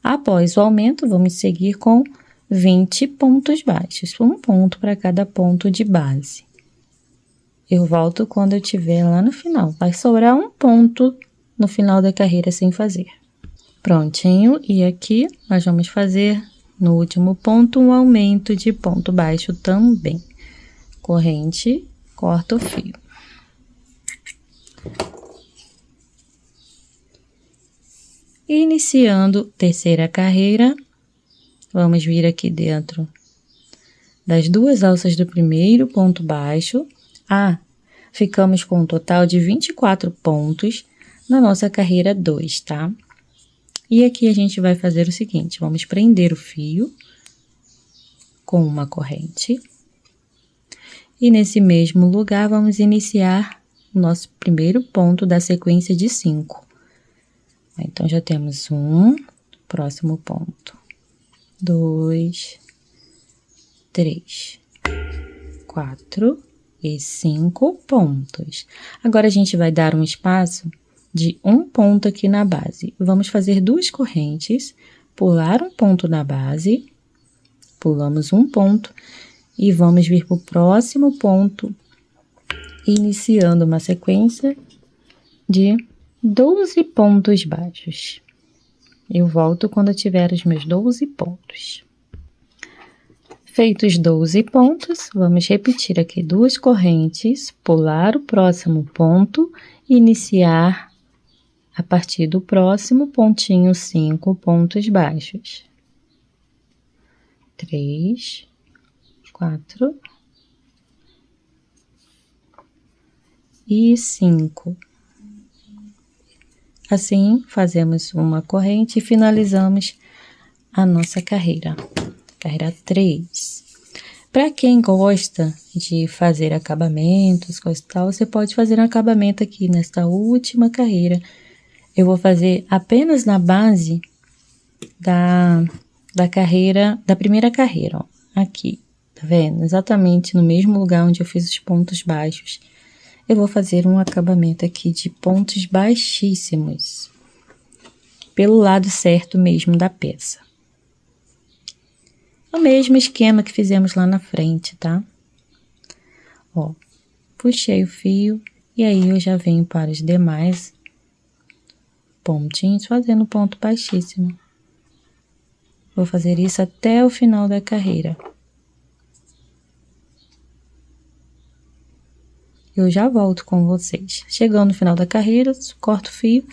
Após o aumento, vamos seguir com 20 pontos baixos, um ponto para cada ponto de base. Eu volto quando eu estiver lá no final. Vai sobrar um ponto no final da carreira sem fazer. Prontinho, e aqui nós vamos fazer no último ponto um aumento de ponto baixo também. Corrente, corta o fio. Iniciando terceira carreira, vamos vir aqui dentro das duas alças do primeiro ponto baixo. Ficamos com um total de 24 pontos na nossa carreira 2, tá? E aqui a gente vai fazer o seguinte, vamos prender o fio com uma corrente. E nesse mesmo lugar, vamos iniciar o nosso primeiro ponto da sequência de 5. Então, já temos um, próximo ponto, 2, 3, 4 e 5 pontos. Agora, a gente vai dar um espaço de um ponto aqui na base. Vamos fazer duas correntes, pular um ponto na base pulamos um ponto e vamos vir para o próximo ponto, iniciando uma sequência de 12 pontos baixos. Eu volto quando eu tiver os meus 12 pontos. Feitos 12 pontos, vamos repetir aqui 2 correntes, pular o próximo ponto e iniciar a partir do próximo pontinho 5 pontos baixos. 3, 4 e 5. Assim, fazemos uma corrente e finalizamos a nossa carreira. Carreira 3. Para quem gosta de fazer acabamentos, coisa e tal, você pode fazer um acabamento aqui nesta última carreira. Eu vou fazer apenas na base da carreira, da primeira carreira, ó, aqui, tá vendo? Exatamente no mesmo lugar onde eu fiz os pontos baixos. Eu vou fazer um acabamento aqui de pontos baixíssimos, pelo lado certo mesmo da peça. O mesmo esquema que fizemos lá na frente, tá? Ó, puxei o fio e aí eu já venho para os demais pontinhos fazendo ponto baixíssimo. Vou fazer isso até o final da carreira. Eu já volto com vocês. Chegando no final da carreira, corto o fio,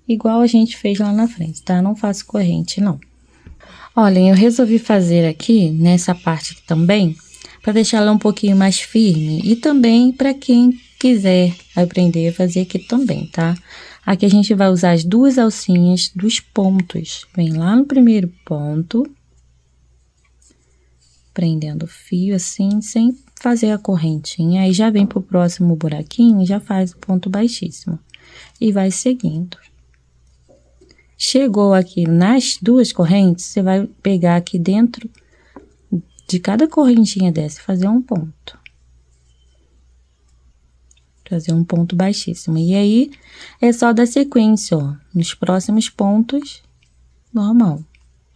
igual a gente fez lá na frente, tá? Não faço corrente, não. Olhem, eu resolvi fazer aqui, nessa parte aqui também, para deixar ela um pouquinho mais firme. E também para quem quiser aprender a fazer aqui também, tá? Aqui a gente vai usar as 2 alcinhas dos pontos. Vem lá no primeiro ponto, prendendo o fio assim, sem fazer a correntinha. Aí já vem pro próximo buraquinho e já faz o ponto baixíssimo. E vai seguindo. Chegou aqui nas 2 correntes, você vai pegar aqui dentro de cada correntinha dessa e fazer um ponto. Fazer um ponto baixíssimo. E aí, é só dar sequência, ó. Nos próximos pontos, normal.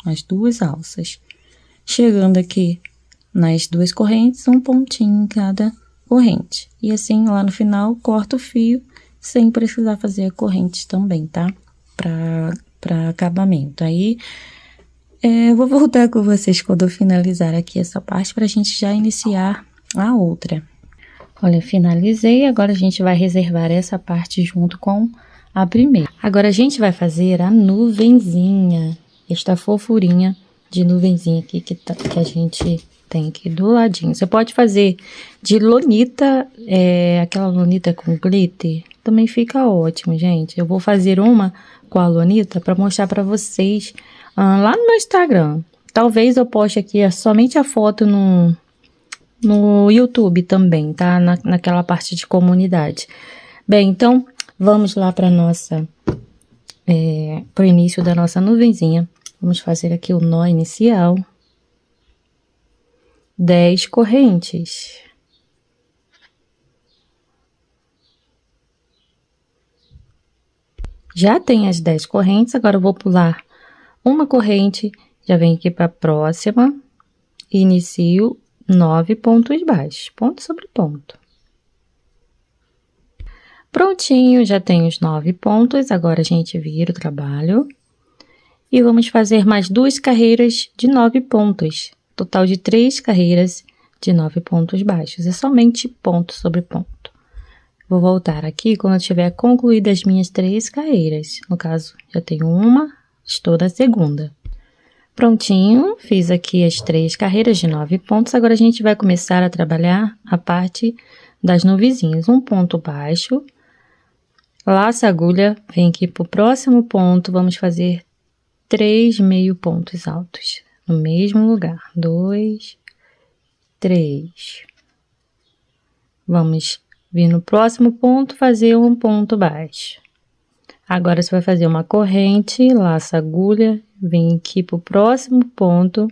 As 2 alças. Chegando aqui nas 2 correntes, um pontinho em cada corrente. E assim, lá no final, corta o fio, sem precisar fazer a corrente também, tá? Para acabamento. Aí, eu vou voltar com vocês quando eu finalizar aqui essa parte, pra gente já iniciar a outra. Olha, finalizei, agora a gente vai reservar essa parte junto com a primeira. Agora, a gente vai fazer a nuvenzinha, esta fofurinha de nuvenzinha aqui que a gente tem aqui do ladinho. Você pode fazer de lonita, aquela lonita com glitter, também fica ótimo, gente. Eu vou fazer uma com a lonita para mostrar para vocês lá no meu Instagram. Talvez eu poste aqui somente a foto no YouTube também, tá? Naquela parte de comunidade. Bem, então, vamos lá para o início da nossa nuvenzinha. Vamos fazer aqui o nó inicial. 10 correntes. Já tem as 10 correntes, agora eu vou pular uma corrente, já venho aqui para a próxima, e inicio 9 pontos baixos, ponto sobre ponto. Prontinho, já tenho os 9 pontos, agora a gente vira o trabalho. E vamos fazer mais 2 carreiras de 9 pontos, total de 3 carreiras de 9 pontos baixos, é somente ponto sobre ponto. Vou voltar aqui quando eu tiver concluído as minhas 3 carreiras, no caso, já tenho uma, estou na segunda. Prontinho, fiz aqui as 3 carreiras de 9 pontos, agora a gente vai começar a trabalhar a parte das nuvenzinhas. Um ponto baixo, laça a agulha, vem aqui para o próximo ponto, vamos fazer 3 meio pontos altos, no mesmo lugar. 2, 3. Vamos vir no próximo ponto, fazer um ponto baixo. Agora, você vai fazer uma corrente, laça a agulha, vem aqui para o próximo ponto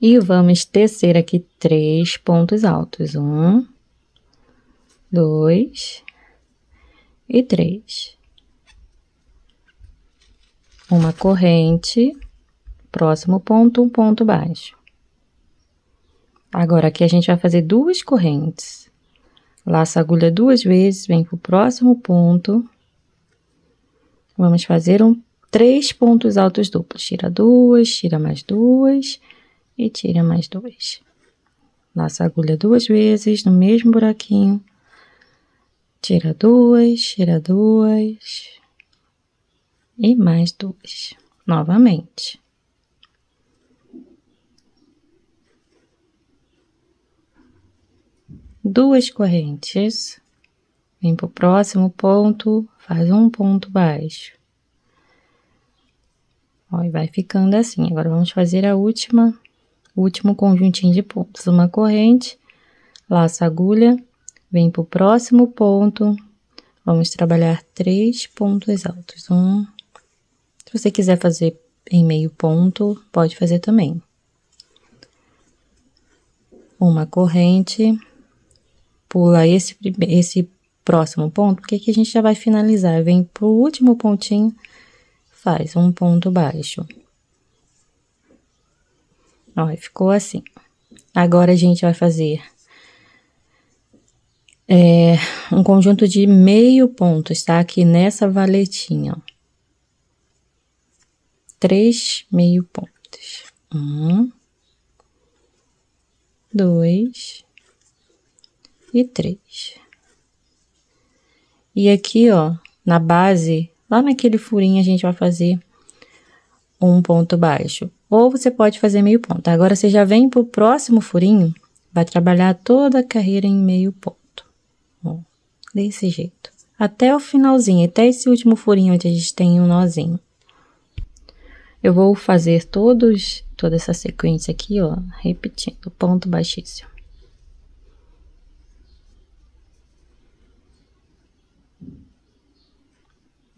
e vamos tecer aqui 3 pontos altos. 1, 2 e 3. Uma corrente, próximo ponto, um ponto baixo. Agora, aqui a gente vai fazer 2 correntes. Laça a agulha 2 vezes, vem pro próximo ponto. Vamos fazer 3 pontos altos duplos. Tira 2, tira mais 2 e tira mais 2. Laça a agulha 2 vezes no mesmo buraquinho. Tira 2, tira 2 e mais 2. Novamente. Duas correntes. Vem pro próximo ponto, faz um ponto baixo. Ó, e vai ficando assim. Agora, vamos fazer o último conjuntinho de pontos. Uma corrente, laça a agulha, vem pro próximo ponto. Vamos trabalhar 3 pontos altos. Se você quiser fazer em meio ponto, pode fazer também. Uma corrente, pula esse próximo ponto, porque aqui a gente já vai finalizar. Vem pro último pontinho, faz um ponto baixo. Ó, ficou assim. Agora, a gente vai fazer um conjunto de meio pontos, tá? Aqui nessa valetinha, ó. 3 meio pontos. 1, 2 e 3. E aqui, ó, na base, lá naquele furinho, a gente vai fazer um ponto baixo. Ou você pode fazer meio ponto. Agora, você já vem pro próximo furinho, vai trabalhar toda a carreira em meio ponto. Ó, desse jeito. Até o finalzinho, até esse último furinho onde a gente tem um nozinho. Eu vou fazer toda essa sequência aqui, ó, repetindo, ponto baixíssimo.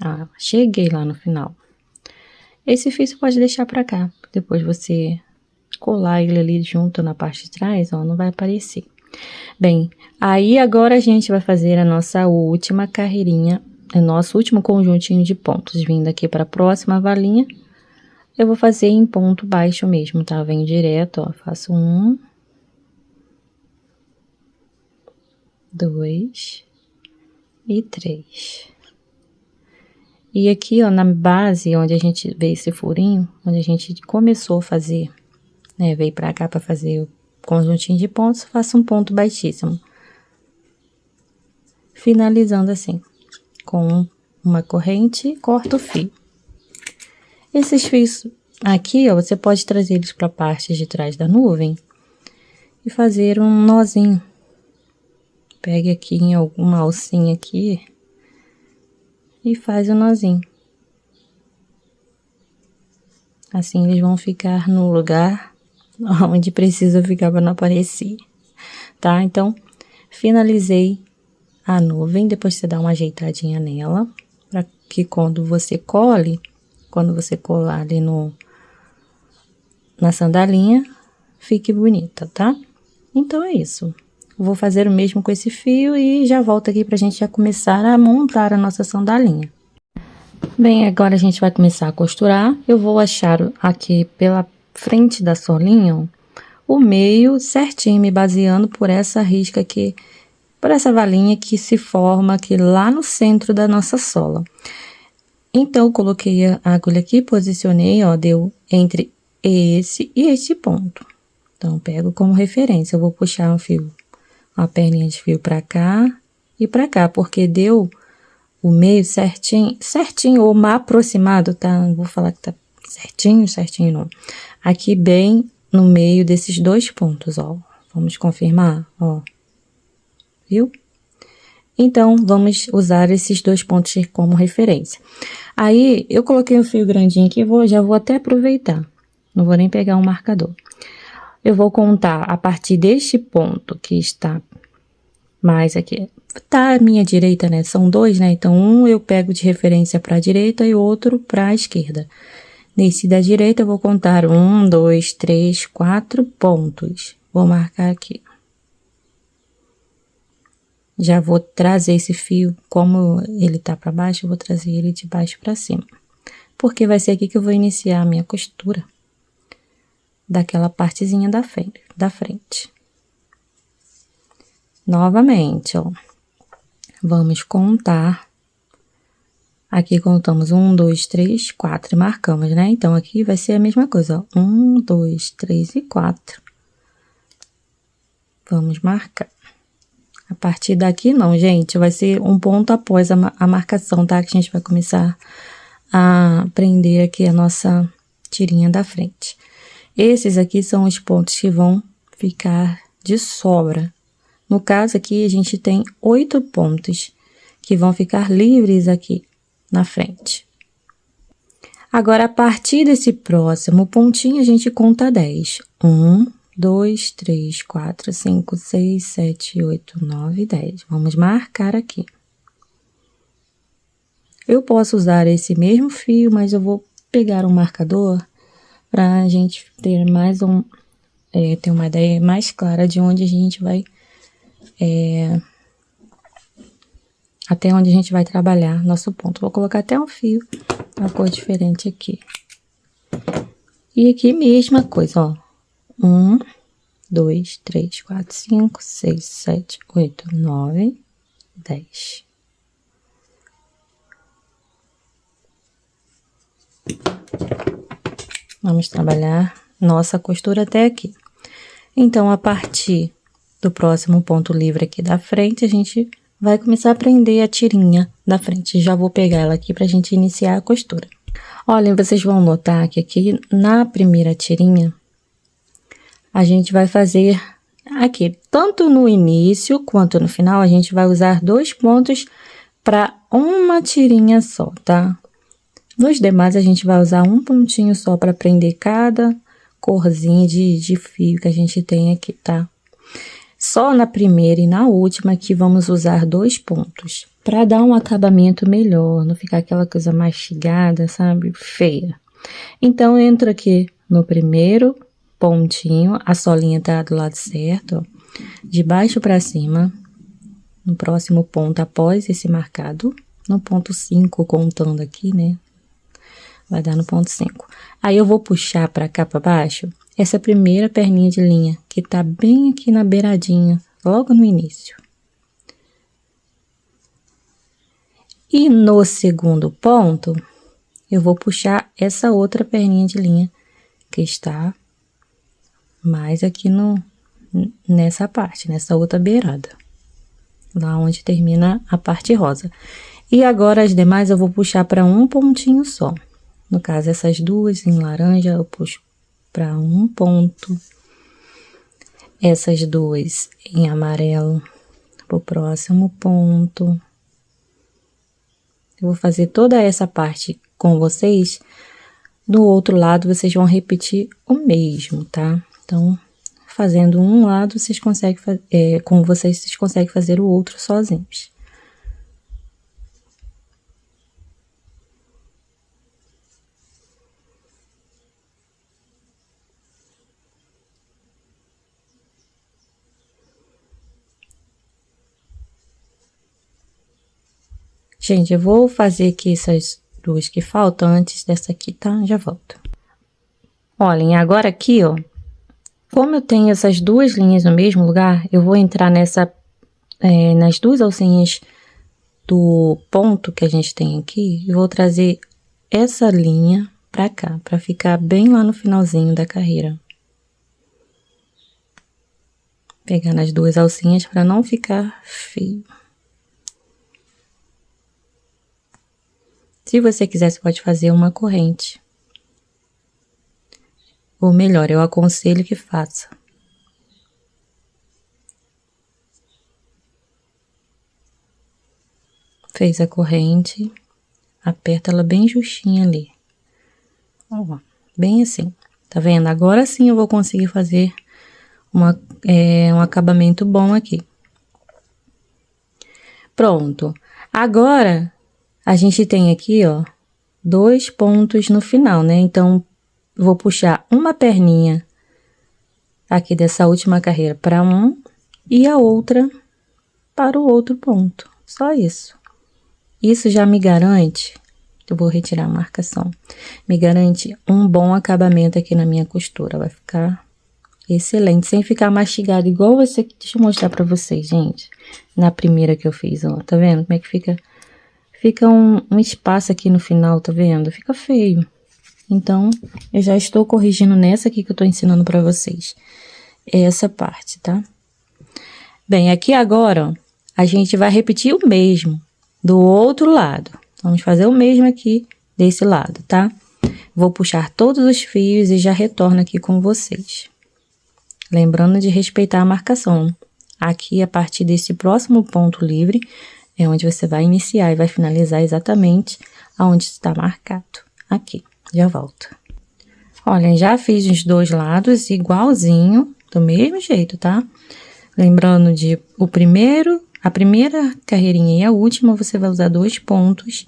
Ah, cheguei lá no final. Esse fio você pode deixar pra cá, depois você colar ele ali junto na parte de trás, ó, não vai aparecer. Bem, aí agora a gente vai fazer a nossa última carreirinha, o nosso último conjuntinho de pontos, vindo aqui para a próxima valinha. Eu vou fazer em ponto baixo mesmo, tá? Venho direto, ó, faço 1, 2 e 3. E aqui, ó, na base, onde a gente vê esse furinho, onde a gente começou a fazer, né? Veio pra cá pra fazer o conjuntinho de pontos, faço um ponto baixíssimo. Finalizando assim, com uma corrente, corto o fio. Esses fios aqui, ó, você pode trazer eles para a parte de trás da nuvem e fazer um nozinho. Pegue aqui em alguma alcinha aqui e faz o nozinho. Assim eles vão ficar no lugar onde precisa ficar para não aparecer, tá? Então, finalizei a nuvem, depois você dá uma ajeitadinha nela, para que quando você colar ali na sandalinha, fique bonita, tá? Então, é isso. Vou fazer o mesmo com esse fio e já volto aqui pra gente já começar a montar a nossa sandalinha. Bem, agora a gente vai começar a costurar. Eu vou achar aqui pela frente da solinha, ó, o meio certinho, me baseando por essa risca aqui, por essa valinha que se forma aqui lá no centro da nossa sola. Então, eu coloquei a agulha aqui, posicionei, ó, deu entre esse e esse ponto. Então, pego como referência, eu vou puxar um fio, uma perninha de fio pra cá e pra cá, porque deu o meio certinho ou mal aproximado, tá? Não vou falar que tá certinho não. Aqui bem no meio desses 2 pontos, ó. Vamos confirmar, ó. Viu? Então, vamos usar esses 2 pontos como referência. Aí, eu coloquei um fio grandinho aqui, já vou até aproveitar. Não vou nem pegar um marcador. Eu vou contar a partir deste ponto que está mais aqui. Tá à minha direita, né? São 2, né? Então, um eu pego de referência para a direita e outro para a esquerda. Nesse da direita, eu vou contar 1, 2, 3, 4 pontos. Vou marcar aqui. Já vou trazer esse fio, como ele tá para baixo, eu vou trazer ele de baixo para cima. Porque vai ser aqui que eu vou iniciar a minha costura. daquela partezinha da frente. Novamente, ó. Vamos contar. Aqui contamos 1, 2, 3, 4 e marcamos, né? Então, aqui vai ser a mesma coisa, ó. 1, 2, 3 e 4. Vamos marcar. A partir daqui, não, gente, vai ser um ponto após a marcação, tá? Que a gente vai começar a prender aqui a nossa tirinha da frente. Esses aqui são os pontos que vão ficar de sobra. No caso aqui, a gente tem 8 pontos que vão ficar livres aqui na frente. Agora, a partir desse próximo pontinho, a gente conta 10. 1, 2, 3, 4, 5, 6, 7, 8, 9, 10. Vamos marcar aqui. Eu posso usar esse mesmo fio, mas eu vou pegar um marcador para a gente ter mais ter uma ideia mais clara de onde a gente vai, até onde a gente vai trabalhar nosso ponto. Vou colocar até um fio, uma cor diferente aqui. E aqui, mesma coisa, ó. 1, 2, 3, 4, 5, 6, 7, 8, 9, 10. Vamos trabalhar nossa costura até aqui. Então, a partir do próximo ponto livre aqui da frente, a gente vai começar a prender a tirinha da frente. Já vou pegar ela aqui pra gente iniciar a costura. Olhem, vocês vão notar que aqui na primeira tirinha, a gente vai fazer aqui, tanto no início quanto no final, a gente vai usar 2 pontos para uma tirinha só, tá? Nos demais, a gente vai usar um pontinho só para prender cada corzinha de fio que a gente tem aqui, tá? Só na primeira e na última que vamos usar 2 pontos, para dar um acabamento melhor, não ficar aquela coisa mastigada, sabe? Feia. Então, eu entro aqui no primeiro pontinho, a solinha tá do lado certo, ó, de baixo para cima, no próximo ponto após esse marcado, no ponto 5, contando aqui, né? Vai dar no ponto 5. Aí, eu vou puxar para cá para baixo essa primeira perninha de linha, que tá bem aqui na beiradinha, logo no início. E no segundo ponto, eu vou puxar essa outra perninha de linha, que está mais aqui nessa parte, nessa outra beirada. Lá onde termina a parte rosa. E agora, as demais, eu vou puxar para um pontinho só. No caso, essas duas em laranja, eu puxo para um ponto. Essas duas em amarelo, para o próximo ponto. Eu vou fazer toda essa parte com vocês. Do outro lado, vocês vão repetir o mesmo, tá? Então, fazendo um lado, vocês conseguem com vocês conseguem fazer o outro sozinhos. Gente, eu vou fazer aqui essas duas que faltam antes dessa aqui, tá? Já volto. Olhem, agora aqui, ó, como eu tenho essas duas linhas no mesmo lugar, eu vou entrar nas duas alcinhas do ponto que a gente tem aqui, e vou trazer essa linha pra cá, pra ficar bem lá no finalzinho da carreira. Pegar nas duas alcinhas pra não ficar feio. Se você quiser, você pode fazer uma corrente. Ou melhor, eu aconselho que faça. Fez a corrente, aperta ela bem justinha ali. Ó, bem assim. Tá vendo? Agora sim eu vou conseguir fazer um acabamento bom aqui. Pronto. Agora, a gente tem aqui, ó, 2 pontos no final, né? Então, vou puxar uma perninha aqui dessa última carreira para um e a outra para o outro ponto. Só isso. Isso já me garante eu vou retirar a marcação. Me garante um bom acabamento aqui na minha costura, vai ficar excelente, sem ficar mastigado, igual esse aqui. Deixa eu mostrar pra vocês, gente. Na primeira que eu fiz, ó, tá vendo como é que fica? Fica um espaço aqui no final, tá vendo? Fica feio. Então, eu já estou corrigindo nessa aqui que eu tô ensinando pra vocês. Essa parte, tá? Bem, aqui agora, ó, a gente vai repetir o mesmo do outro lado. Vamos fazer o mesmo aqui desse lado, tá? Vou puxar todos os fios e já retorno aqui com vocês. Lembrando de respeitar a marcação. Aqui, a partir desse próximo ponto livre, é onde você vai iniciar e vai finalizar exatamente aonde está marcado. Aqui, já volto. Olha, já fiz os dois lados igualzinho, do mesmo jeito, tá? Lembrando de a primeira carreirinha e a última, você vai usar 2 pontos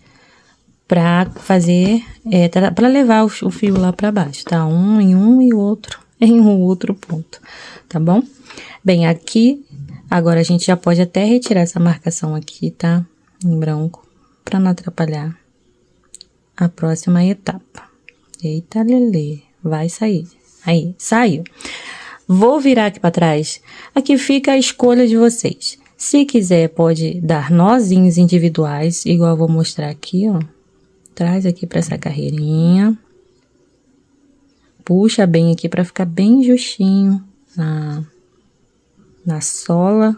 para fazer, para levar o fio lá para baixo, tá? Um em um e o outro em um outro ponto, tá bom? Bem, aqui, agora a gente já pode até retirar essa marcação aqui, tá? Em branco, para não atrapalhar a próxima etapa. Eita, lelê, vai sair. Aí, saiu. Vou virar aqui para trás. Aqui fica a escolha de vocês. Se quiser, pode dar nozinhos individuais, igual eu vou mostrar aqui, ó. Traz aqui para essa carreirinha. Puxa bem aqui para ficar bem justinho na sola.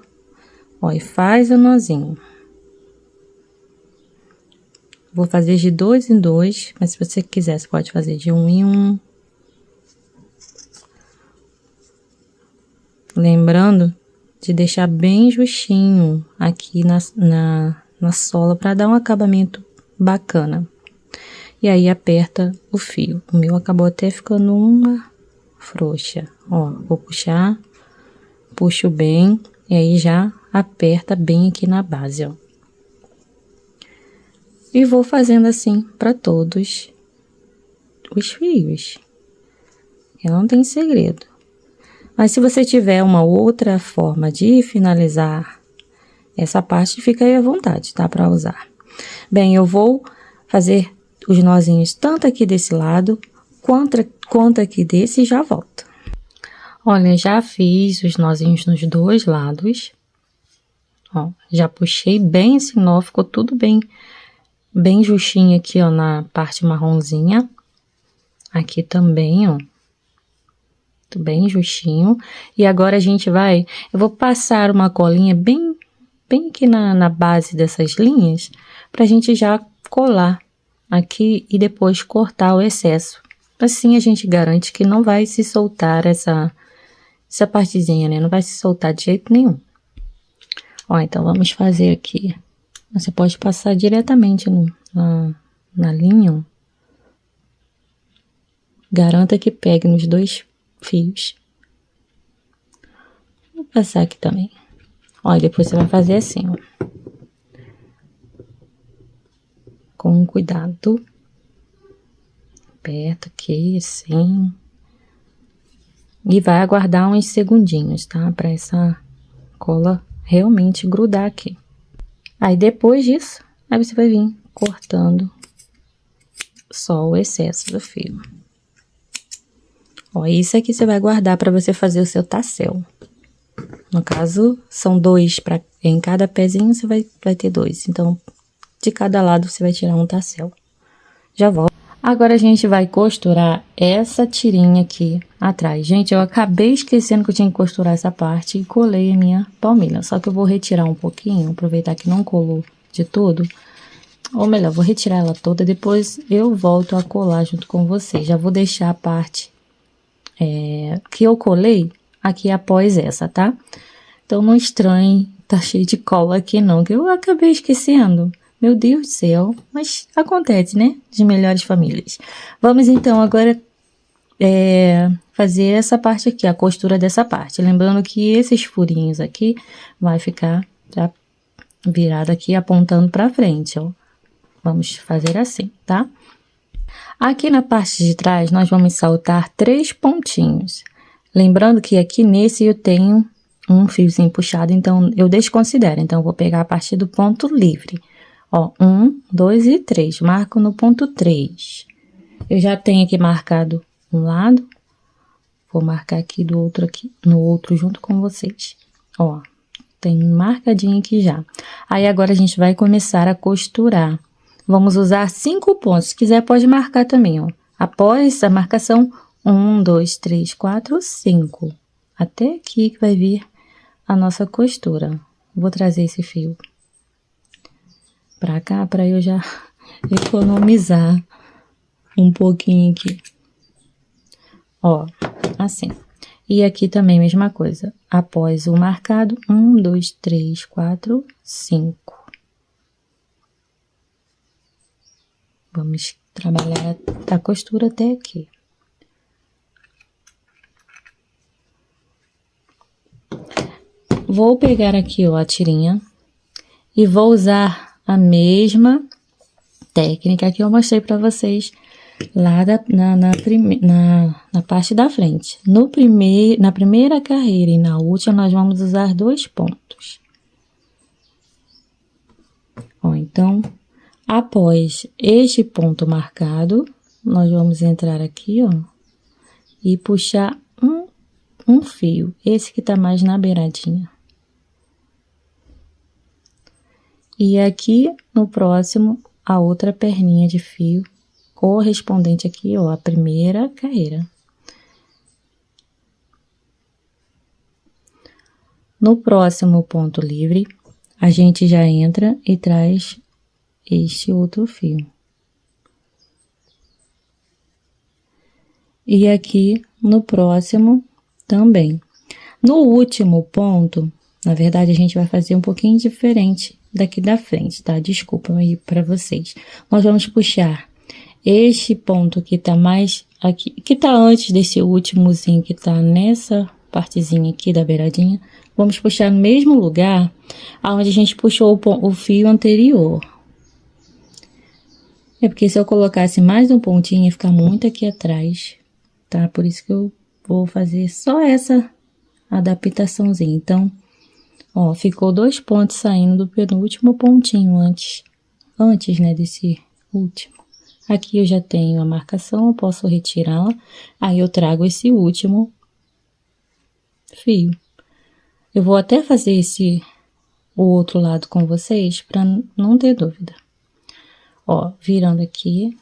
Ó, e faz o nozinho. Vou fazer de 2 em 2, mas se você quiser, você pode fazer de 1 em 1. Lembrando de deixar bem justinho aqui na sola para dar um acabamento bacana. E aí, aperta o fio. O meu acabou até ficando uma frouxa. Ó, vou puxar, puxo bem, e aí já aperta bem aqui na base, ó. E vou fazendo assim para todos os fios. Não tem segredo. Mas se você tiver uma outra forma de finalizar essa parte, fica aí à vontade, tá? Para usar. Bem, eu vou fazer os nozinhos tanto aqui desse lado, quanto aqui desse e já volto. Olha, já fiz os nozinhos nos dois lados. Ó, já puxei bem esse nó, ficou tudo bem justinho aqui, ó, na parte marronzinha. Aqui também, ó. Tudo bem justinho. E agora a gente eu vou passar uma colinha bem aqui na base dessas linhas, pra gente já colar aqui e depois cortar o excesso. Assim a gente garante que não vai se soltar essa partezinha, né? Não vai se soltar de jeito nenhum. Ó, então vamos fazer aqui. Você pode passar diretamente na linha, ó. Garanta que pegue nos 2 fios. Vou passar aqui também. Ó, e depois você vai fazer assim, ó. Com cuidado. Aperta aqui, assim. E vai aguardar uns segundinhos, tá? Pra essa cola realmente grudar aqui. Aí, depois disso, aí você vai vir cortando só o excesso do fio. Ó, isso aqui você vai guardar pra você fazer o seu tassel. No caso, são 2 em cada pezinho, você vai ter 2. Então, de cada lado, você vai tirar um tassel. Já volto. Agora, a gente vai costurar essa tirinha aqui atrás. Gente, eu acabei esquecendo que eu tinha que costurar essa parte e colei a minha palmilha. Só que eu vou retirar um pouquinho, aproveitar que não colou de tudo. Ou melhor, vou retirar ela toda, depois eu volto a colar junto com vocês. Já vou deixar a parte que eu colei aqui após essa, tá? Então, não estranhe, tá cheio de cola aqui não, que eu acabei esquecendo. Meu Deus do céu, mas acontece, né? De melhores famílias. Vamos então agora fazer essa parte aqui, a costura dessa parte. Lembrando que esses furinhos aqui vai ficar já virado aqui, apontando pra frente, ó. Vamos fazer assim, tá? Aqui na parte de trás, nós vamos saltar 3 pontinhos. Lembrando que aqui nesse eu tenho um fiozinho puxado, então eu desconsidero. Então, eu vou pegar a partir do ponto livre. Ó, 1, 2 e 3. Marco no ponto 3. Eu já tenho aqui marcado um lado. Vou marcar aqui do outro aqui, no outro junto com vocês. Ó, tem marcadinho aqui já. Aí, agora a gente vai começar a costurar. Vamos usar 5 pontos. Se quiser, pode marcar também, ó. Após a marcação, 1, 2, 3, 4, 5. Até aqui que vai vir a nossa costura. Vou trazer esse fio pra cá, pra eu já economizar um pouquinho aqui. Ó, assim. E aqui também, mesma coisa. Após o marcado, 1, 2, 3, 4, 5. Vamos trabalhar a costura até aqui. Vou pegar aqui, ó, a tirinha e vou usar a mesma técnica que eu mostrei pra vocês lá na parte da frente. Na primeira carreira e na última, nós vamos usar 2 pontos. Ó, então, após este ponto marcado, nós vamos entrar aqui, ó, e puxar um fio, esse que tá mais na beiradinha. E aqui, no próximo, a outra perninha de fio correspondente aqui, ó, a primeira carreira. No próximo ponto livre, a gente já entra e traz este outro fio. E aqui no próximo também. No último ponto, na verdade, a gente vai fazer um pouquinho diferente daqui da frente, tá? Desculpa aí para vocês. Nós vamos puxar este ponto que tá mais aqui, que tá antes desse últimozinho que tá nessa partezinha aqui da beiradinha. Vamos puxar no mesmo lugar aonde a gente puxou o fio anterior. É porque se eu colocasse mais um pontinho, ia ficar muito aqui atrás, tá? Por isso que eu vou fazer só essa adaptaçãozinha. Então, ó, ficou 2 pontos saindo do penúltimo pontinho antes, né, desse último. Aqui eu já tenho a marcação, eu posso retirá-la. Aí eu trago esse último fio. Eu vou até fazer o outro lado com vocês, para não ter dúvida. Ó, virando aqui,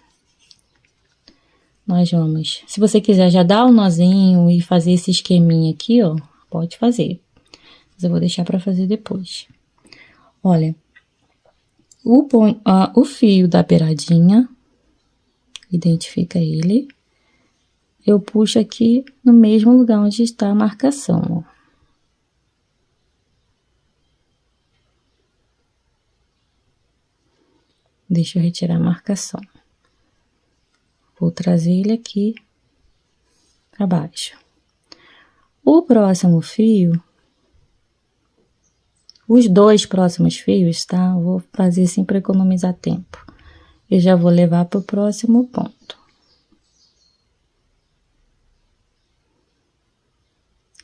nós vamos... Se você quiser já dar um nozinho e fazer esse esqueminha aqui, ó, pode fazer. Mas eu vou deixar para fazer depois. Olha, o fio da beiradinha, identifica ele. Eu puxo aqui no mesmo lugar onde está a marcação, ó. Deixa eu retirar a marcação. Vou trazer ele aqui para baixo. O próximo fio, os 2 próximos fios, tá? Eu vou fazer assim para economizar tempo. Eu já vou levar para o próximo ponto.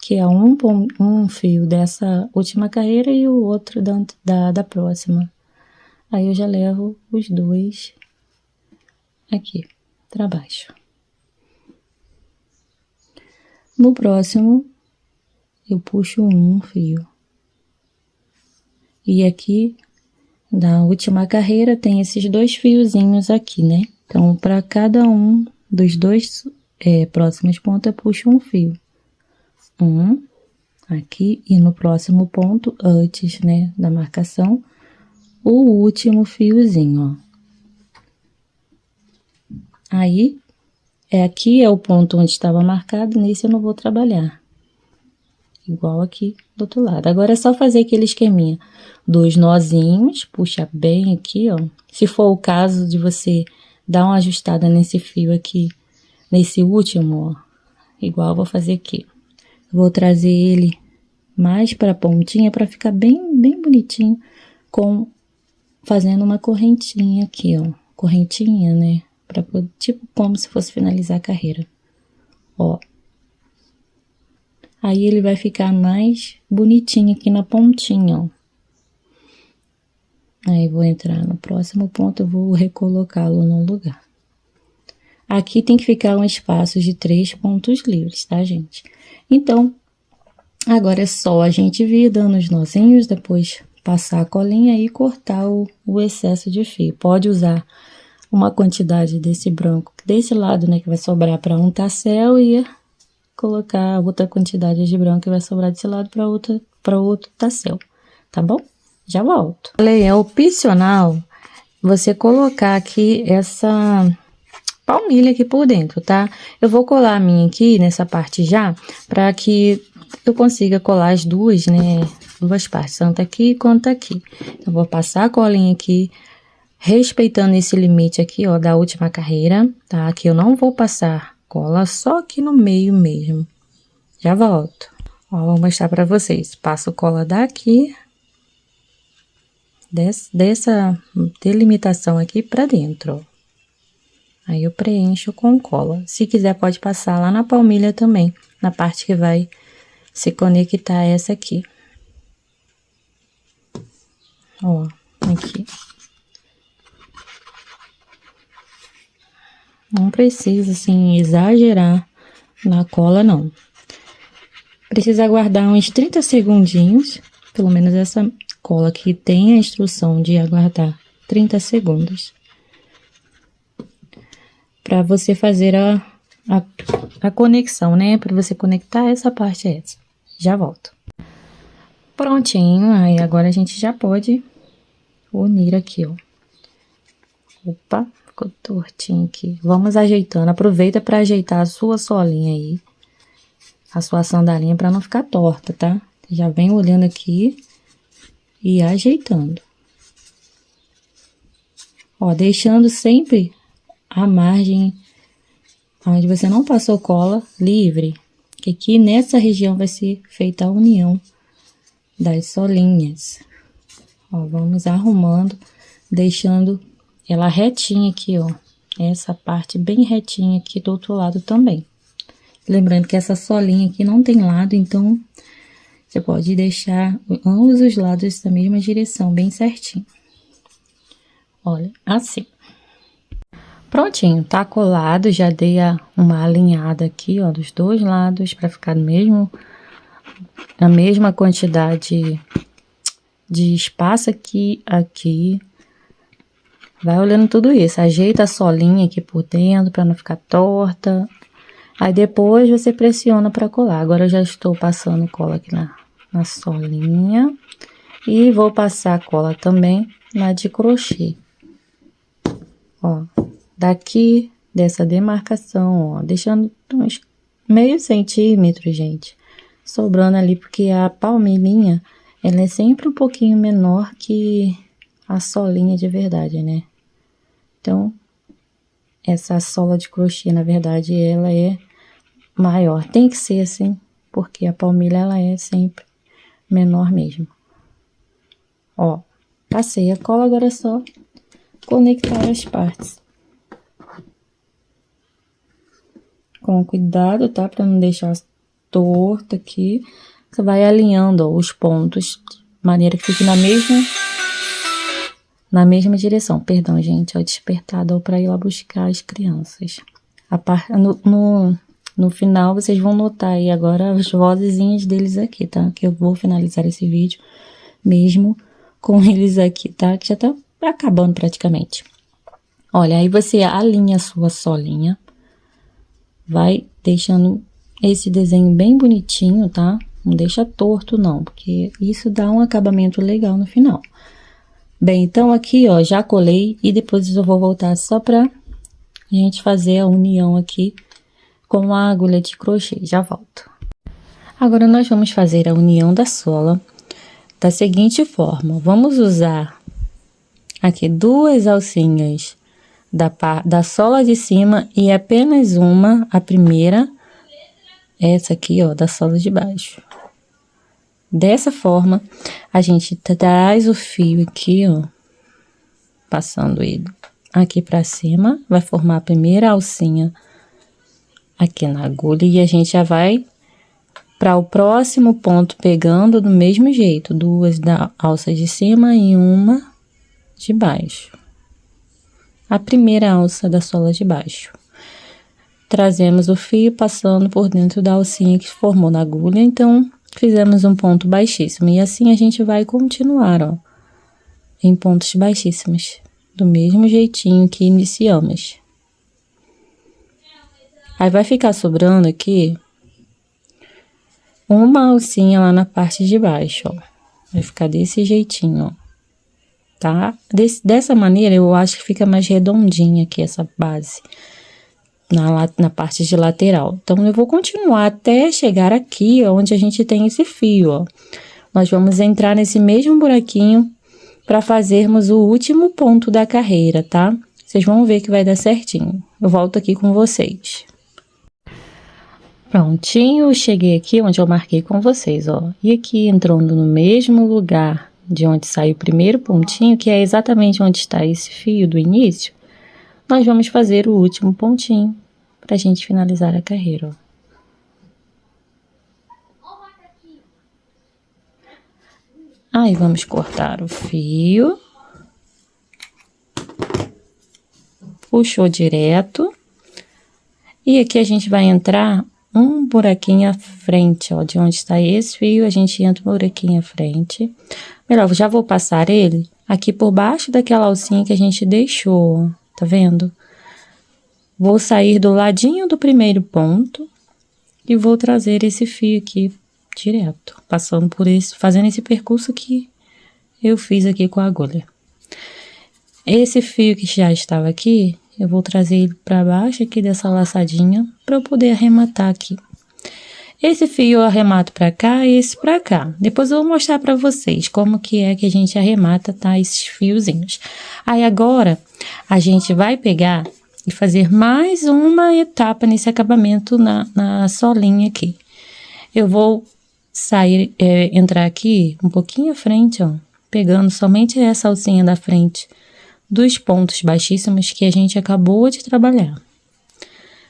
Que é um fio dessa última carreira e o outro da próxima. Aí eu já levo os 2 aqui para baixo. No próximo, eu puxo um fio. E aqui, da última carreira, tem esses 2 fiozinhos aqui, né? Então, para cada um dos 2 próximos pontos, eu puxo um fio. Aqui, e no próximo ponto, antes, né, da marcação, o último fiozinho, ó. Aí, aqui é o ponto onde estava marcado, nesse eu não vou trabalhar. Igual aqui do outro lado. Agora é só fazer aquele esqueminha. 2 nozinhos, puxa bem aqui, ó. Se for o caso de você dar uma ajustada nesse fio aqui, nesse último, ó. Igual eu vou fazer aqui. Vou trazer ele mais para a pontinha para ficar bem bonitinho, fazendo uma correntinha aqui, ó. Correntinha, né? Tipo como se fosse finalizar a carreira. Ó. Aí ele vai ficar mais bonitinho aqui na pontinha, ó. Aí, vou entrar no próximo ponto, eu vou recolocá-lo no lugar. Aqui tem que ficar um espaço de 3 pontos livres, tá, gente? Então, agora é só a gente vir dando os nozinhos, depois passar a colinha e cortar o excesso de fio. Pode usar uma quantidade desse branco desse lado, né, que vai sobrar para um tassel, e colocar outra quantidade de branco que vai sobrar desse lado para outro tassel, tá bom? Já volto. É opcional você colocar aqui essa palmilha aqui por dentro, tá? Eu vou colar a minha aqui nessa parte já, para que eu consiga colar as duas, né? Duas partes, tanto aqui quanto aqui. Então, vou passar a colinha aqui, respeitando esse limite aqui, ó, da última carreira, tá? Aqui eu não vou passar cola, só aqui no meio mesmo. Já volto. Ó, vou mostrar pra vocês. Passo cola daqui, dessa delimitação aqui pra dentro, ó. Aí eu preencho com cola. Se quiser, pode passar lá na palmilha também, na parte que vai se conectar a essa aqui. Ó, aqui. Não precisa, assim, exagerar na cola, não. Precisa aguardar uns 30 segundinhos, pelo menos essa cola aqui tem a instrução de aguardar 30 segundos. Para você fazer a conexão, né? Para você conectar essa parte a essa. Já volto. Prontinho, aí agora a gente já pode unir aqui, ó. Opa, ficou tortinho aqui. Vamos ajeitando. Aproveita para ajeitar a sua solinha aí, a sua sandalinha, para não ficar torta, tá? Já vem olhando aqui e ajeitando. Ó, deixando sempre a margem onde você não passou cola livre, que aqui nessa região vai ser feita a união das solinhas. Ó, vamos arrumando, deixando ela retinha aqui, ó, essa parte bem retinha aqui do outro lado também. Lembrando que essa solinha aqui não tem lado, então você pode deixar ambos os lados da mesma direção, bem certinho. Olha, assim. Prontinho, tá colado, já dei uma alinhada aqui, ó, dos dois lados, para ficar na mesma quantidade de espaço aqui. Vai olhando tudo isso, ajeita a solinha aqui por dentro, para não ficar torta. Aí depois você pressiona para colar. Agora eu já estou passando cola aqui na solinha, e vou passar cola também na de crochê. Ó. Daqui, dessa demarcação, ó, deixando uns meio centímetro, gente, sobrando ali, porque a palmilhinha, ela é sempre um pouquinho menor que a solinha de verdade, né? Então, essa sola de crochê, na verdade, ela é maior. Tem que ser assim, porque a palmilha, ela é sempre menor mesmo. Ó, passei a cola, agora é só conectar as partes. Com cuidado, tá? Pra não deixar torto aqui. Você vai alinhando, ó, os pontos, de maneira que fique na mesma direção. Perdão, gente, é o despertador para ir lá buscar as crianças. No final, vocês vão notar aí agora as vozinhas deles aqui, tá? Que eu vou finalizar esse vídeo mesmo com eles aqui, tá? Que já tá acabando praticamente. Olha, aí você alinha a sua solinha. Vai deixando esse desenho bem bonitinho, tá? Não deixa torto, não, porque isso dá um acabamento legal no final. Bem, então aqui, ó, já colei, e depois eu vou voltar só pra gente fazer a união aqui com a agulha de crochê. Já volto. Agora, nós vamos fazer a união da sola da seguinte forma. Vamos usar aqui 2 alcinhas da sola de cima e apenas uma, a primeira, essa aqui, ó, da sola de baixo. Dessa forma, a gente traz o fio aqui, ó, passando ele aqui pra cima, vai formar a primeira alcinha aqui na agulha, e a gente já vai para o próximo ponto pegando do mesmo jeito, 2 da alça de cima e uma de baixo. A primeira alça da sola de baixo. Trazemos o fio passando por dentro da alcinha que formou na agulha, então fizemos um ponto baixíssimo. E assim a gente vai continuar, ó, em pontos baixíssimos, do mesmo jeitinho que iniciamos. Aí vai ficar sobrando aqui uma alcinha lá na parte de baixo, ó. Vai ficar desse jeitinho, ó, tá? Dessa maneira eu acho que fica mais redondinha aqui essa base. Na parte de lateral. Então, eu vou continuar até chegar aqui, onde a gente tem esse fio, ó. Nós vamos entrar nesse mesmo buraquinho para fazermos o último ponto da carreira, tá? Vocês vão ver que vai dar certinho. Eu volto aqui com vocês. Prontinho, cheguei aqui onde eu marquei com vocês, ó. E aqui, entrando no mesmo lugar de onde sai o primeiro pontinho, que é exatamente onde está esse fio do início, nós vamos fazer o último pontinho pra gente finalizar a carreira, ó. Aí, vamos cortar o fio. Puxou direto. E aqui a gente vai entrar um buraquinho à frente, ó, de onde está esse fio, a gente entra um buraquinho à frente. Melhor, já vou passar ele aqui por baixo daquela alcinha que a gente deixou, ó, tá vendo? Vou sair do ladinho do primeiro ponto e vou trazer esse fio aqui direto, passando por esse, fazendo esse percurso que eu fiz aqui com a agulha. Esse fio que já estava aqui, eu vou trazer ele para baixo aqui dessa laçadinha para eu poder arrematar aqui. Esse fio eu arremato para cá e esse para cá. Depois eu vou mostrar para vocês como que é que a gente arremata, tá? Esses fiozinhos. Aí agora a gente vai pegar e fazer mais uma etapa nesse acabamento na solinha aqui. Eu vou sair, entrar aqui um pouquinho à frente, ó, pegando somente essa alcinha da frente dos pontos baixíssimos que a gente acabou de trabalhar.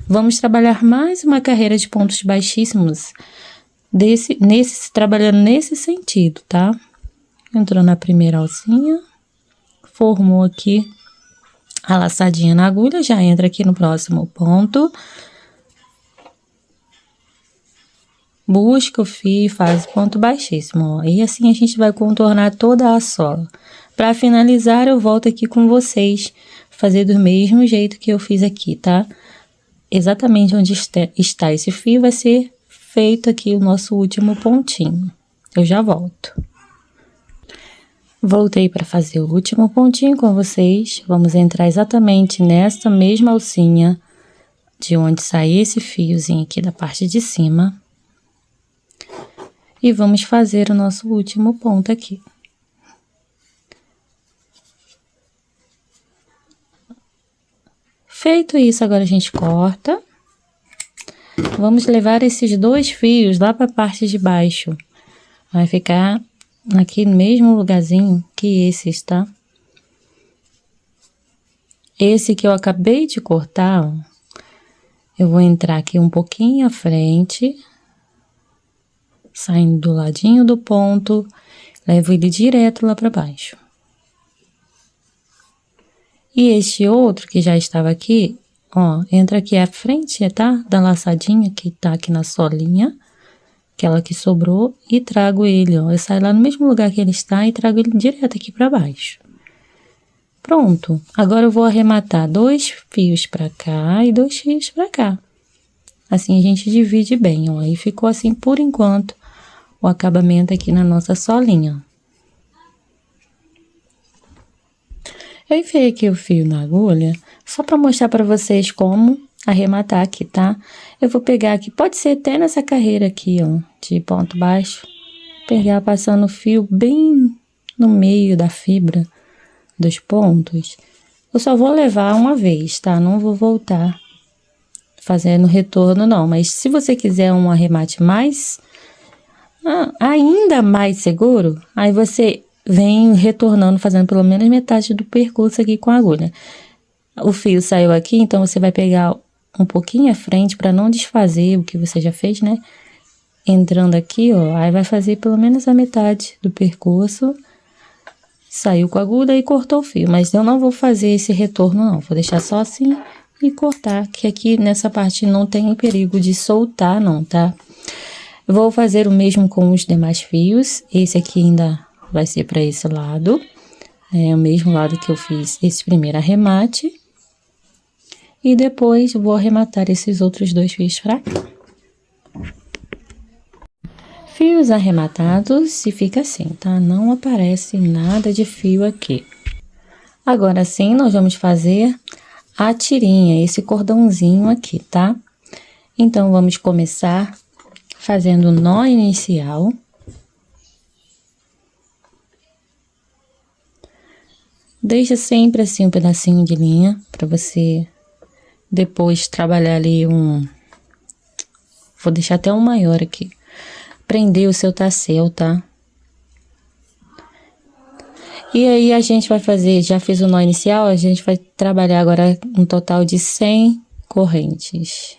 Vamos trabalhar mais uma carreira de pontos baixíssimos, trabalhando nesse sentido, tá? Entrou na primeira alcinha, formou aqui a laçadinha na agulha, já entra aqui no próximo ponto. Busca o fio e faz ponto baixíssimo, ó. E assim a gente vai contornar toda a sola. Para finalizar, eu volto aqui com vocês, fazer do mesmo jeito que eu fiz aqui, tá? Exatamente onde está esse fio, vai ser feito aqui o nosso último pontinho. Eu já volto. Voltei para fazer o último pontinho com vocês. Vamos entrar exatamente nesta mesma alcinha de onde sai esse fiozinho aqui da parte de cima. E vamos fazer o nosso último ponto aqui. Feito isso, agora a gente corta. Vamos levar esses dois fios lá para a parte de baixo. Vai ficar aqui no mesmo lugarzinho que esse está. Esse que eu acabei de cortar, ó, eu vou entrar aqui um pouquinho à frente, saindo do ladinho do ponto, levo ele direto lá para baixo. E este outro que já estava aqui, ó, entra aqui à frente, tá? Da laçadinha que tá aqui na solinha, aquela que sobrou, e trago ele, ó. Eu saio lá no mesmo lugar que ele está e trago ele direto aqui para baixo. Pronto. Agora eu vou arrematar 2 fios para cá e 2 fios para cá. Assim a gente divide bem, ó. E ficou assim por enquanto o acabamento aqui na nossa solinha. Eu enfiei aqui o fio na agulha, só para mostrar para vocês como arrematar aqui, tá? Eu vou pegar aqui, pode ser até nessa carreira aqui, ó, de ponto baixo, pegar passando o fio bem no meio da fibra dos pontos. Eu só vou levar uma vez, tá? Não vou voltar fazendo retorno, não. Mas se você quiser um arremate mais, ainda mais seguro, aí você vem retornando, fazendo pelo menos metade do percurso aqui com a agulha. O fio saiu aqui, então você vai pegar um pouquinho à frente para não desfazer o que você já fez, né? Entrando aqui, ó, aí vai fazer pelo menos a metade do percurso saiu com a agulha e cortou o fio. Mas eu não vou fazer esse retorno, não. Vou deixar só assim e cortar, que aqui nessa parte não tem perigo de soltar, não, tá? Eu vou fazer o mesmo com os demais fios. Esse aqui ainda vai ser para esse lado. É o mesmo lado que eu fiz esse primeiro arremate. E depois vou arrematar esses outros 2 fios pra cá. Fios arrematados e fica assim, tá? Não aparece nada de fio aqui. Agora sim, nós vamos fazer a tirinha, esse cordãozinho aqui, tá? Então, vamos começar fazendo o nó inicial. Deixa sempre assim um pedacinho de linha, pra você depois trabalhar ali Vou deixar até um maior aqui. Prender o seu tassel, tá? E aí, a gente vai fazer, já fiz o nó inicial, a gente vai trabalhar agora um total de 100 correntes.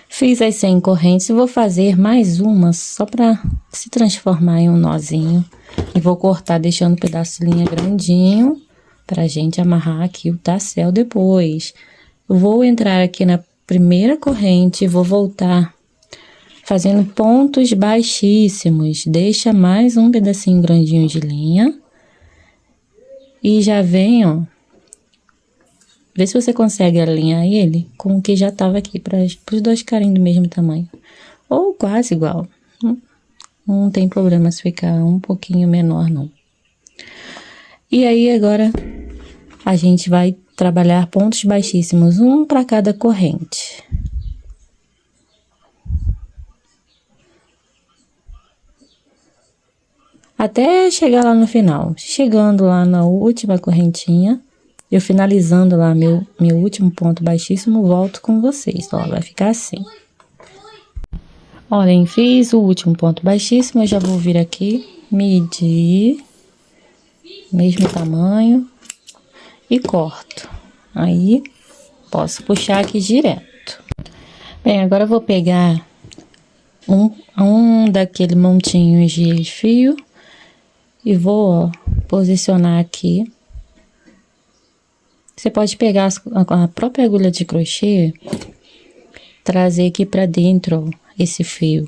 Fiz as 100 correntes e vou fazer mais uma só para se transformar em um nozinho. E vou cortar deixando um pedaço de linha grandinho pra gente amarrar aqui o tassel depois. Vou entrar aqui na primeira corrente e vou voltar fazendo pontos baixíssimos. Deixa mais um pedacinho grandinho de linha. E já vem, ó. Vê se você consegue alinhar ele com o que já tava aqui, para os 2 ficarem do mesmo tamanho. Ou quase igual. Não tem problema se ficar um pouquinho menor, não. E aí, agora, a gente vai trabalhar pontos baixíssimos, um para cada corrente. Até chegar lá no final. Chegando lá na última correntinha, eu finalizando lá meu último ponto baixíssimo, volto com vocês. Ó, vai ficar assim. Olhem, fiz o último ponto baixíssimo, eu já vou vir aqui, medir, mesmo tamanho, e corto. Aí, posso puxar aqui direto. Bem, agora eu vou pegar um daquele montinho de fio e vou, ó, posicionar aqui. Você pode pegar a própria agulha de crochê, trazer aqui pra dentro, ó, esse fio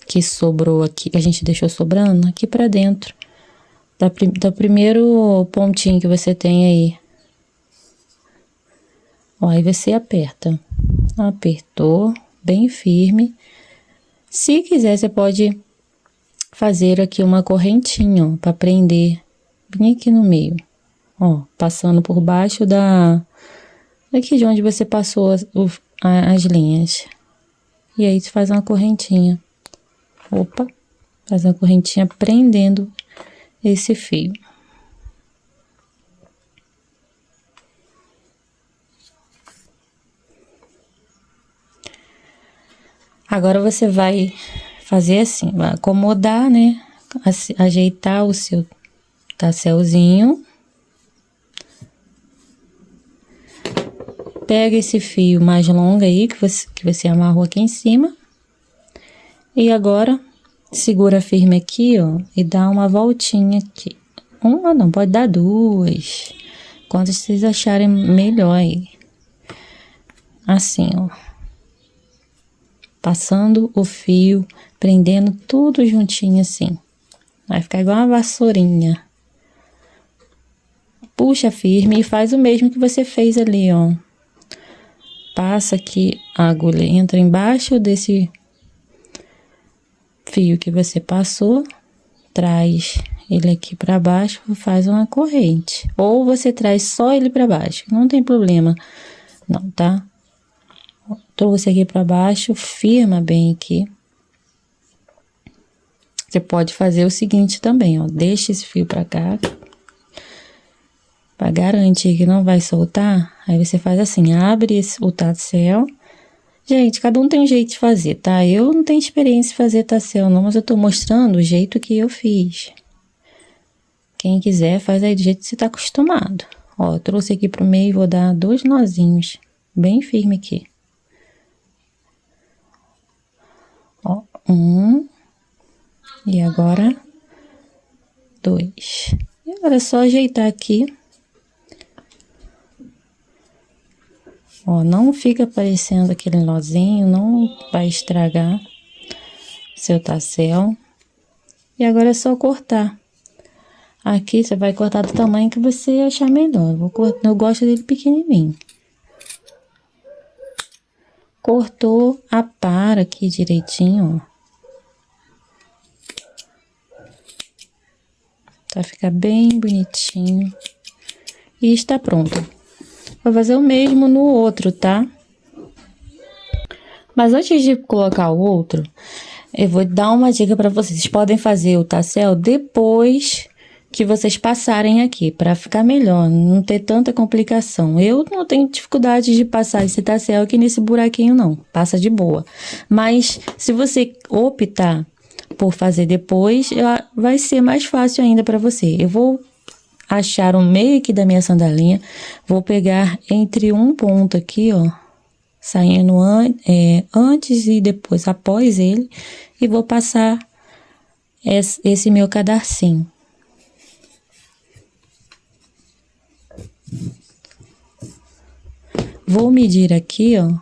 que sobrou aqui, que a gente deixou sobrando, aqui pra dentro do primeiro pontinho que você tem aí. Ó, aí você aperta. Apertou, bem firme. Se quiser, você pode fazer aqui uma correntinha, ó, pra prender bem aqui no meio. Ó, passando por baixo daqui de onde você passou as linhas. E aí, você faz uma correntinha. Opa, faz uma correntinha prendendo esse fio. Agora, você vai fazer assim, vai acomodar, né? Ajeitar o seu tasselzinho. Pega esse fio mais longo aí, que você amarrou aqui em cima. E agora, segura firme aqui, ó, e dá uma voltinha aqui. Uma não, pode dar 2. Quantas vocês acharem melhor aí. Assim, ó. Passando o fio, prendendo tudo juntinho assim. Vai ficar igual uma vassourinha. Puxa firme e faz o mesmo que você fez ali, ó. Passa aqui a agulha, entra embaixo desse fio que você passou, traz ele aqui pra baixo, faz uma corrente. Ou você traz só ele pra baixo, não tem problema, não, tá? Trouxe aqui pra baixo, firma bem aqui. Você pode fazer o seguinte também, ó, deixa esse fio pra cá, pra garantir que não vai soltar. Aí você faz assim, abre o tassel. Gente, cada um tem um jeito de fazer, tá? Eu não tenho experiência em fazer tassel não, mas eu tô mostrando o jeito que eu fiz. Quem quiser, faz aí do jeito que você tá acostumado. Ó, trouxe aqui pro meio e vou dar 2 nozinhos, bem firme aqui. Ó, Um. E agora 2. E agora é só ajeitar aqui. Ó, não fica aparecendo aquele nozinho, não vai estragar seu tassel. E agora é só cortar. Aqui você vai cortar do tamanho que você achar melhor. Eu gosto dele pequenininho. Cortou, apara aqui direitinho, ó. Vai ficar bem bonitinho. E está pronto. Vou fazer o mesmo no outro, tá? Mas antes de colocar o outro, eu vou dar uma dica para vocês. Vocês podem fazer o tassel depois que vocês passarem aqui, para ficar melhor, não ter tanta complicação. Eu não tenho dificuldade de passar esse tassel aqui nesse buraquinho, não. Passa de boa. Mas se você optar por fazer depois, vai ser mais fácil ainda para você. Eu vou achar o meio aqui da minha sandalinha, vou pegar entre um ponto aqui, ó, saindo antes e depois, após ele, e vou passar esse meu cadarcinho. Vou medir aqui, ó,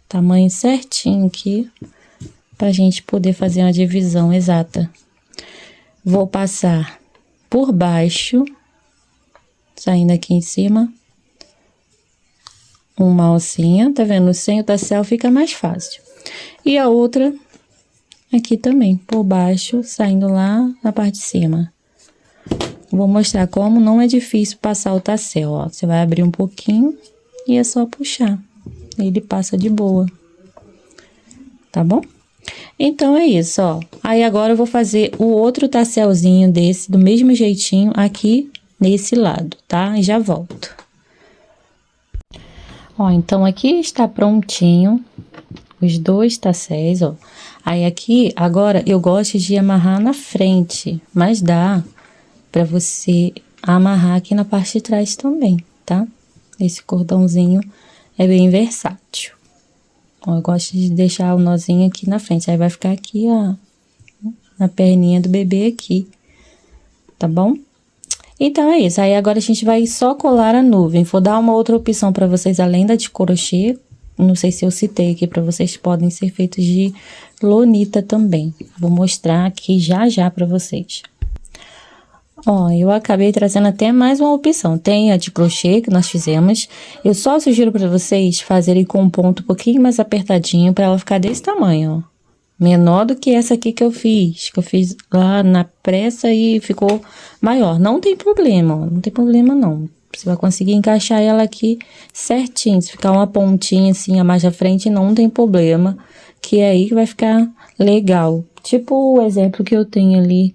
tamanho certinho aqui, pra gente poder fazer uma divisão exata. Vou passar por baixo, saindo aqui em cima, uma alcinha, tá vendo? Sem o tassel fica mais fácil. E a outra aqui também, por baixo, saindo lá na parte de cima. Vou mostrar como não é difícil passar o tassel, ó. Você vai abrir um pouquinho e é só puxar. Ele passa de boa. Tá bom? Então, é isso, ó. Aí, agora eu vou fazer o outro tasselzinho desse, do mesmo jeitinho, aqui nesse lado, tá? E já volto. Ó, então, aqui está prontinho os dois tasséis, ó. Aí, aqui, agora, eu gosto de amarrar na frente, mas dá pra você amarrar aqui na parte de trás também, tá? Esse cordãozinho é bem versátil. Ó, eu gosto de deixar o nozinho aqui na frente, aí vai ficar aqui, ó, na perninha do bebê aqui, tá bom? Então, é isso. Aí, agora a gente vai só colar a nuvem. Vou dar uma outra opção pra vocês, além da de crochê. Não sei se eu citei aqui pra vocês, podem ser feitos de lonita também. Vou mostrar aqui já pra vocês. Ó, eu acabei trazendo até mais uma opção. Tem a de crochê que nós fizemos. Eu só sugiro para vocês fazerem com um ponto um pouquinho mais apertadinho para ela ficar desse tamanho, ó. Menor do que essa aqui que eu fiz lá na pressa e ficou maior. Não tem problema, ó, não tem problema não. Você vai conseguir encaixar ela aqui certinho. Se ficar uma pontinha assim a mais à frente, não tem problema, que é aí que vai ficar legal. Tipo o exemplo que eu tenho ali.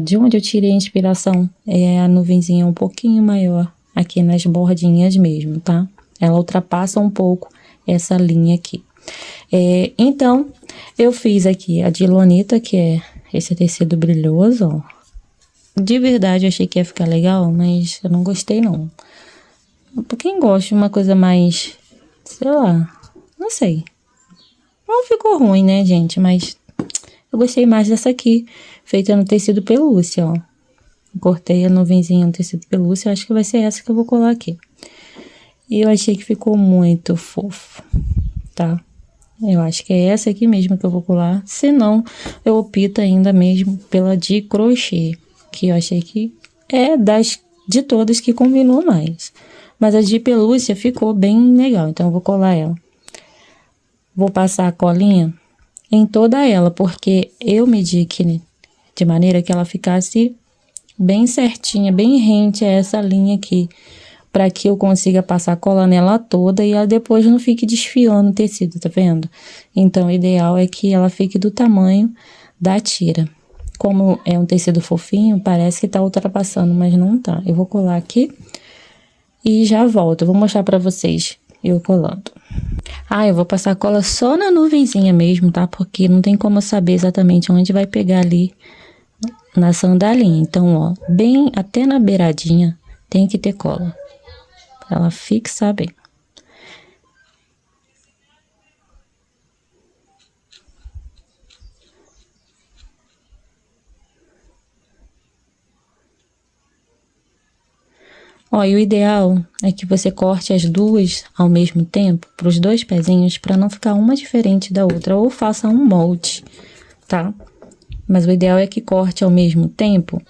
De onde eu tirei a inspiração, a nuvenzinha um pouquinho maior, aqui nas bordinhas mesmo, tá? Ela ultrapassa um pouco essa linha aqui. Então, eu fiz aqui a de lonita, que é esse tecido brilhoso, ó. De verdade, eu achei que ia ficar legal, mas eu não gostei, não. Pra quem gosta de uma coisa mais, sei lá, não sei. Não ficou ruim, né, gente? Mas eu gostei mais dessa aqui, feita no tecido pelúcia, ó. Cortei a nuvenzinha no tecido pelúcia, acho que vai ser essa que eu vou colar aqui. E eu achei que ficou muito fofo, tá? Eu acho que é essa aqui mesmo que eu vou colar. Se não, eu opto ainda mesmo pela de crochê, que eu achei que é de todas que combinou mais. Mas a de pelúcia ficou bem legal, então eu vou colar ela. Vou passar a colinha em toda ela, porque eu medi aqui de maneira que ela ficasse bem certinha, bem rente a essa linha aqui, para que eu consiga passar a cola nela toda e ela depois não fique desfiando o tecido, tá vendo? Então, o ideal é que ela fique do tamanho da tira. Como é um tecido fofinho, parece que tá ultrapassando, mas não tá. Eu vou colar aqui e já volto. Eu vou mostrar pra vocês eu colando. Eu vou passar a cola só na nuvenzinha mesmo, tá? Porque não tem como eu saber exatamente onde vai pegar ali na sandalinha. Então, ó, bem até na beiradinha tem que ter cola, pra ela fixar bem. Ó, e o ideal é que você corte as duas ao mesmo tempo, para os dois pezinhos, para não ficar uma diferente da outra, ou faça um molde, tá? Mas o ideal é que corte ao mesmo tempo,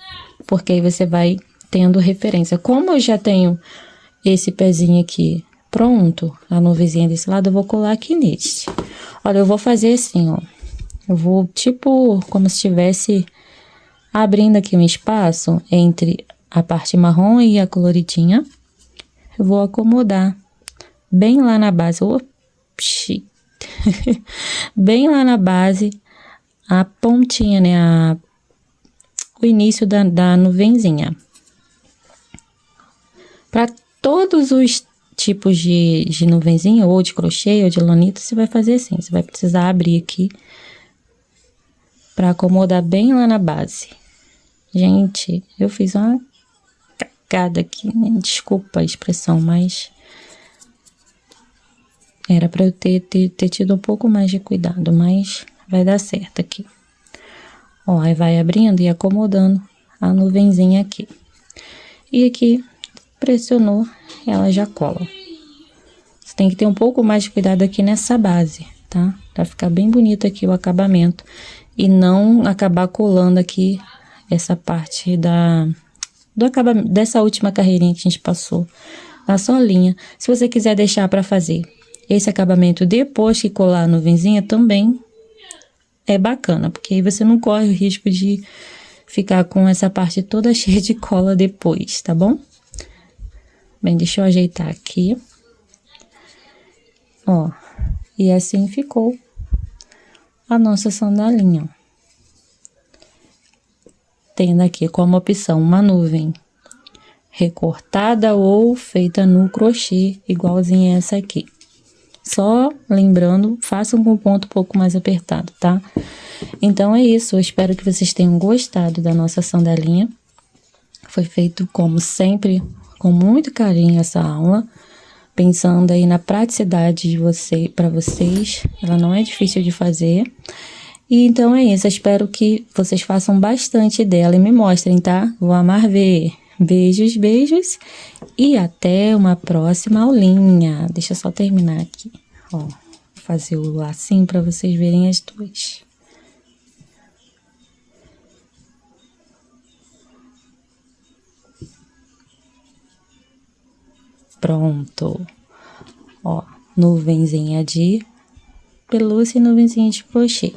porque aí você vai tendo referência. Como eu já tenho esse pezinho aqui pronto, a nuvenzinha desse lado, eu vou colar aqui neste. Olha, eu vou fazer assim, ó. Eu vou, tipo, como se estivesse abrindo aqui um espaço entre a parte marrom e a coloridinha. Eu vou acomodar bem lá na base. Oxi! Bem lá na base, a pontinha, né? O início da nuvenzinha. Para todos os tipos de nuvenzinha, ou de crochê, ou de lanita, você vai fazer assim. Você vai precisar abrir aqui para acomodar bem lá na base. Gente, eu fiz uma cagada aqui, né? Desculpa a expressão, mas era para eu ter tido um pouco mais de cuidado, mas vai dar certo aqui. Ó, aí vai abrindo e acomodando a nuvenzinha aqui. E aqui, pressionou, ela já cola. Você tem que ter um pouco mais de cuidado aqui nessa base, tá? Pra ficar bem bonito aqui o acabamento e não acabar colando aqui essa parte do acabamento, dessa última carreirinha que a gente passou na solinha. Se você quiser deixar para fazer esse acabamento depois que colar a nuvenzinha, também é bacana, porque aí você não corre o risco de ficar com essa parte toda cheia de cola depois, tá bom? Bem, deixa eu ajeitar aqui. Ó, e assim ficou a nossa sandalinha. Tendo aqui como opção uma nuvem recortada ou feita no crochê, igualzinha essa aqui. Só lembrando, façam com o ponto um pouco mais apertado, tá? Então é isso, eu espero que vocês tenham gostado da nossa sandalinha. Foi feito, como sempre, com muito carinho essa aula, pensando aí na praticidade de para vocês. Ela não é difícil de fazer. E então é isso, eu espero que vocês façam bastante dela e me mostrem, tá? Vou amar ver. Beijos, beijos e até uma próxima aulinha. Deixa eu só terminar aqui, ó, vou fazer o lacinho para vocês verem as duas. Pronto, ó, nuvenzinha de pelúcia e nuvenzinha de crochê.